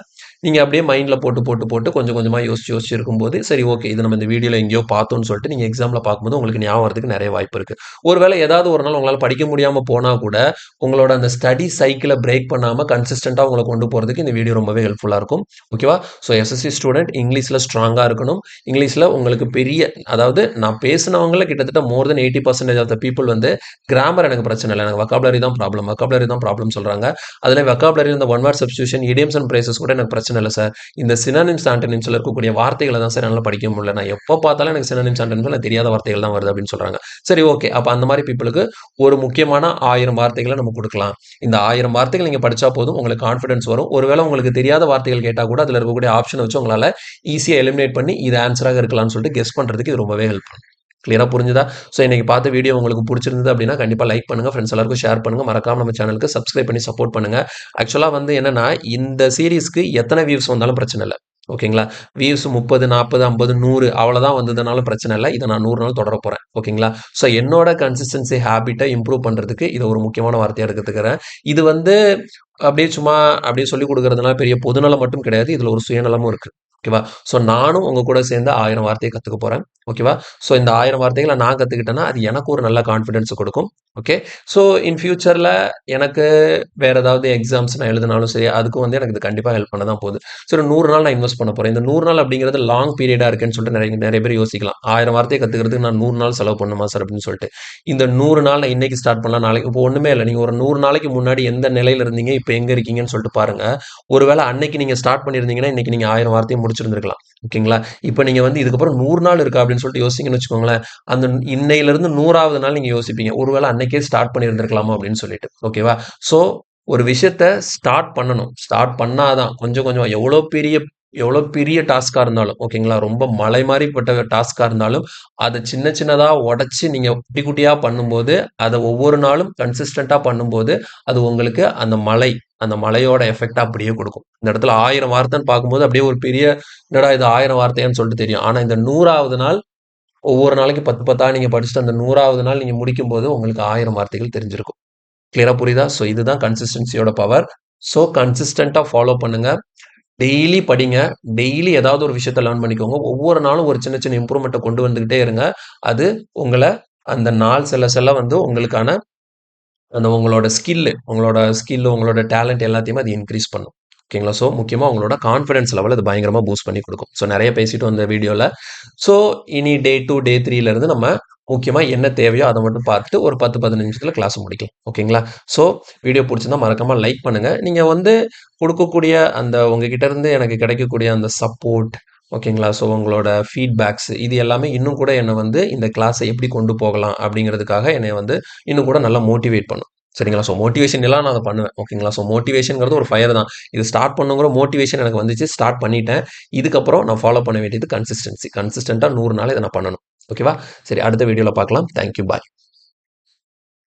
நீங்க அப்படியே மைண்ட்ல போட்டு போட்டு போட்டு கொஞ்சம் கொஞ்சமா யோசிச்சு யோசிச்சு இருக்கும்போது சரி ஓகே இது நம்ம இந்த வீடியோல எங்கேயோ பார்த்தோம்னு சொல்லிட்டு நீங்க எக்ஸாம்ல பார்க்கும்போது உங்களுக்கு ஞாபகம் வரதுக்கு நிறைய வாய்ப்பு இருக்கு. ஒருவேளை ஏதாவது ஒரு நாள் உங்களால படிக்க முடியாம போனா கூட உங்களோட அந்த ஸ்டடி சைக்கிளை பிரேக் பண்ணாம கன்சிஸ்டண்டா உங்களை கொண்டு போறதுக்கு இந்த வீடியோ ரொம்பவே ஹெல்ப்ஃபுல்லா இருக்கும். ஓகேவா? ஸோ எஸ்எஸ்சி ஸ்டூடெண்ட் இங்கிலீஷ்ல ஸ்ட்ராங்கா இருக்கணும். இங்கிலீஷ்ல உங்களுக்கு பெரிய அதாவது நான் பேசினவங்கள கிட்டத்தட்ட மோர் தென் 80% ஆஃப் த பீப்புள் வந்து கிராமர் எனக்கு பிரச்சனை இல்லை, எனக்கு வொக்காபுலரி தான் ப்ராப்ளம், வொக்காபுலரி தான் ப்ராப்ளம் சொல்றாங்க. அதுல வொக்காபுலரி இந்த one word substitution, idioms and phrases கூட எனக்கு பிரச்சனை இல்லை சார். இந்த சினோனிம்ஸ் ஆண்டனிம்ஸ்ல இருக்கக்கூடிய வார்த்தைகளை தான் சார் என்னால் படிக்க முடியல. நான் எப்போ பார்த்தாலும் எனக்கு சினோனிம்ஸ் ஆண்டனிம்ஸ் எனக்கு தெரியாத வார்த்தைகள் தான் வருது அப்படின்னு சொல்றாங்க. சரி ஓகே, அப்ப அந்த மாதிரி பீப்புளுக்கு ஒரு முக்கியமான 1000 வார்த்தைகளை நம்ம கொடுக்கலாம். இந்த 1000 வார்த்தைகள் நீங்க படிச்சா போதும் உங்களுக்கு கான்ஃபிடன்ஸ் வரும். ஒருவேளை உங்களுக்கு தெரியாத வார்த்தைகள் கேட்டா கூட அதுல இருக்கக்கூடிய ஆப்ஷனை வச்சு உங்களால ஈஸியா எலிமினேட் பண்ணி இது ஆன்சராக இருக்கலாம்னு சொல்லிட்டு கெஸ் பண்றதுக்கு இது ரொம்பவே ஹெல்ப் பண்ணும். கிளியரா புரிஞ்சுதா? ஸோ இன்னைக்கு பார்த்த வீடியோ உங்களுக்கு பிடிச்சிருந்தது அப்படின்னா கண்டிப்பா லைக் பண்ணுங்க, ஃப்ரெண்ட்ஸ் எல்லாருக்கும் ஷேர் பண்ணுங்க, மறக்காம நம்ம சேனலுக்கு சப்ஸ்கிரைப் பண்ணி சப்போர்ட் பண்ணுங்க. ஆக்சுவலா வந்து என்னன்னா இந்த சீரிஸ்க்கு எத்தனை வியூஸ் வந்தாலும் பிரச்சனை இல்லை. ஓகேங்களா? வியூஸ் 30, 40, 50, 100 அவ்வளோதான் வந்ததுனாலும் பிரச்சனை இல்லை. இதை நான் 100 நாள் தொடர போறேன். ஓகேங்களா? ஸோ என்னோட கன்சிஸ்டன்சி ஹேபிட்டை இம்ப்ரூவ் பண்றதுக்கு இதை ஒரு முக்கியமான வார்த்தையா எடுத்துக்கிறேன். இது வந்து அப்படியே சும்மா அப்படியே சொல்லிக் கொடுக்கறதுனால பெரிய பொதுநலம் மட்டும் கிடையாது. இதுல ஒரு சுயநலமும் இருக்கு. ஓகேவா? ஸோ நானும் உங்க கூட சேர்ந்து 1000 வார்த்தையை கத்துக்க போறேன். ஓகேவா? ஸோ இந்த 1000 வார்த்தைகளை நான் கத்துக்கிட்டேன்னா அது எனக்கு ஒரு நல்ல கான்ஃபிடன்ஸ் கொடுக்கும். ஓகே. ஸோ இன் ஃபியூச்சர்ல எனக்கு வேற ஏதாவது எக்ஸாம்ஸ் நான் எழுதினாலும் சரி அதுக்கும் வந்து எனக்கு இது கண்டிப்பா ஹெல்ப் பண்ண தான் போகுது. சரி 100 நாள் நான் இன்வெஸ்ட் பண்ண போறேன். இந்த 100 நாள் அப்படிங்கிறது லாங் பீரியடா இருக்குன்னு சொல்லிட்டு நிறைய நிறைய பேர் யோசிக்கலாம். 1000 வார்த்தையை கத்துக்கிறதுக்கு நான் 100 நாள் செலவு பண்ணுமா சார் அப்படின்னு சொல்லிட்டு. இந்த 100 நாள் நான் இன்னைக்கு ஸ்டார்ட் பண்ணலாம், நாளைக்கு இப்போ ஒண்ணுமே இல்லை. நீங்க ஒரு 100 நாளைக்கு முன்னாடி எந்த நிலையில இருந்தீங்க, இப்போ எங்க இருக்கீங்கன்னு சொல்லிட்டு பாருங்க. ஒருவேளை அன்னைக்கு நீங்க ஸ்டார்ட் பண்ணியிருந்தீங்கன்னா இன்னைக்கு நீங்க 1000 வார்த்தையை முடிச்சிருந்திருக்கலாம். ஓகேங்களா? இப்போ நீங்க வந்து இதுக்கப்புறம் 100 நாள் இருக்கா அப்படின்னு சொல்லிட்டு யோசிங்கன்னு வச்சுக்கோங்களேன். அந்த இன்னையிலிருந்து 100வது நாள் நீங்க யோசிப்பீங்க. ஒருவேளை அன்னைக்கே ஸ்டார்ட் பண்ணியிருந்திருக்கலாமா அப்படின்னு சொல்லிட்டு. ஓகேவா? ஸோ ஒரு விஷயத்த ஸ்டார்ட் பண்ணணும். ஸ்டார்ட் பண்ணாதான் கொஞ்சம் கொஞ்சமா எவ்வளோ பெரிய டாஸ்கா இருந்தாலும் ஓகேங்களா? ரொம்ப மலை மாரிப்பட்ட டாஸ்கா இருந்தாலும் அதை சின்ன சின்னதா உடைச்சு நீங்க குட்டி குட்டியா பண்ணும்போது அதை ஒவ்வொரு நாளும் கன்சிஸ்டண்டா பண்ணும்போது அது உங்களுக்கு அந்த மலையோட எஃபெக்ட் அப்படியே கொடுக்கும். இந்த இடத்துல 1000 வார்த்தைன்னு பார்க்கும்போது அப்படியே ஒரு பெரிய என்னடா இது 1000 வார்த்தையான்னு சொல்லிட்டு தெரியும். ஆனா இந்த 100வது நாள் ஒவ்வொரு நாளைக்கு 10 10ஆ நீங்க படிச்சுட்டு அந்த 100வது நாள் நீங்க முடிக்கும்போது உங்களுக்கு 1000 வார்த்தைகள் தெரிஞ்சிருக்கும். கிளியரா புரியுதா? ஸோ இதுதான் கன்சிஸ்டன்சியோட பவர். ஸோ கன்சிஸ்டண்டா ஃபாலோ பண்ணுங்க. டெய்லி படிங்க. டெய்லி ஏதாவது ஒரு விஷயத்த லேர்ன் பண்ணிக்கோங்க. ஒவ்வொரு நாளும் ஒரு சின்ன சின்ன இம்ப்ரூவ்மெண்ட்ட கொண்டு வந்துகிட்டே இருங்க. அது உங்கள அந்த நாள் செல்ல செல்ல வந்து உங்களுக்கான அந்த உங்களோட டேலண்ட் எல்லாத்தையுமே அது இன்க்ரீஸ் பண்ணும். ஓகேங்களா? ஸோ முக்கியமா உங்களோட கான்ஃபிடன்ஸ் லெவல் அது பயங்கரமா பூஸ்ட் பண்ணி கொடுக்கும். ஸோ நெறைய பேசிட்டோம் இந்த வீடியோல. ஸோ இனி டே 2, டே 3ல இருந்து நம்ம முக்கியமா என்ன தேவையோ அத மட்டும் பார்த்துட்டு ஒரு 10, 15 நிமிஷத்துல கிளாஸ் முடிக்கலாம். ஓகேங்களா? ஸோ வீடியோ புடிச்சிருந்தா மறக்காம லைக் பண்ணுங்க. நீங்க வந்து குடுக்கக்கூடிய அந்த உங்ககிட்ட இருந்து எனக்கு கிடைக்கக்கூடிய அந்த சப்போர்ட் ஓகேங்களா? ஸோ உங்களோட ஃபீட்பேக்ஸ் இது எல்லாமே இன்னும் கூட என்ன வந்து இந்த கிளாஸ எப்படி கொண்டு போகலாம் அப்படிங்கிறதுக்காக என்னைய வந்து இன்னும் கூட நல்லா மோட்டிவேட் பண்ணும். சரிங்களா? ஸோ மோட்டிவேஷன் எல்லாம் நான் அத பண்ணுவேன். ஓகேங்களா? ஸோ மோட்டிவேஷன்ங்கிறது ஒரு ஃபயர் தான். இது ஸ்டார்ட் பண்ணணுங்கிற மோட்டிவேஷன் எனக்கு வந்துச்சு. ஸ்டார்ட் பண்ணிட்டேன். இதுக்கப்புறம் நான் ஃபாலோ பண்ண வேண்டியது கன்சிஸ்டன்சி. கன்சிஸ்டன்ட்டா 100 நாள் இத நான் பண்ணணும். ஓகேவா? சரி அடுத்த வீடியோல பார்க்கலாம். Thank you. பாய்.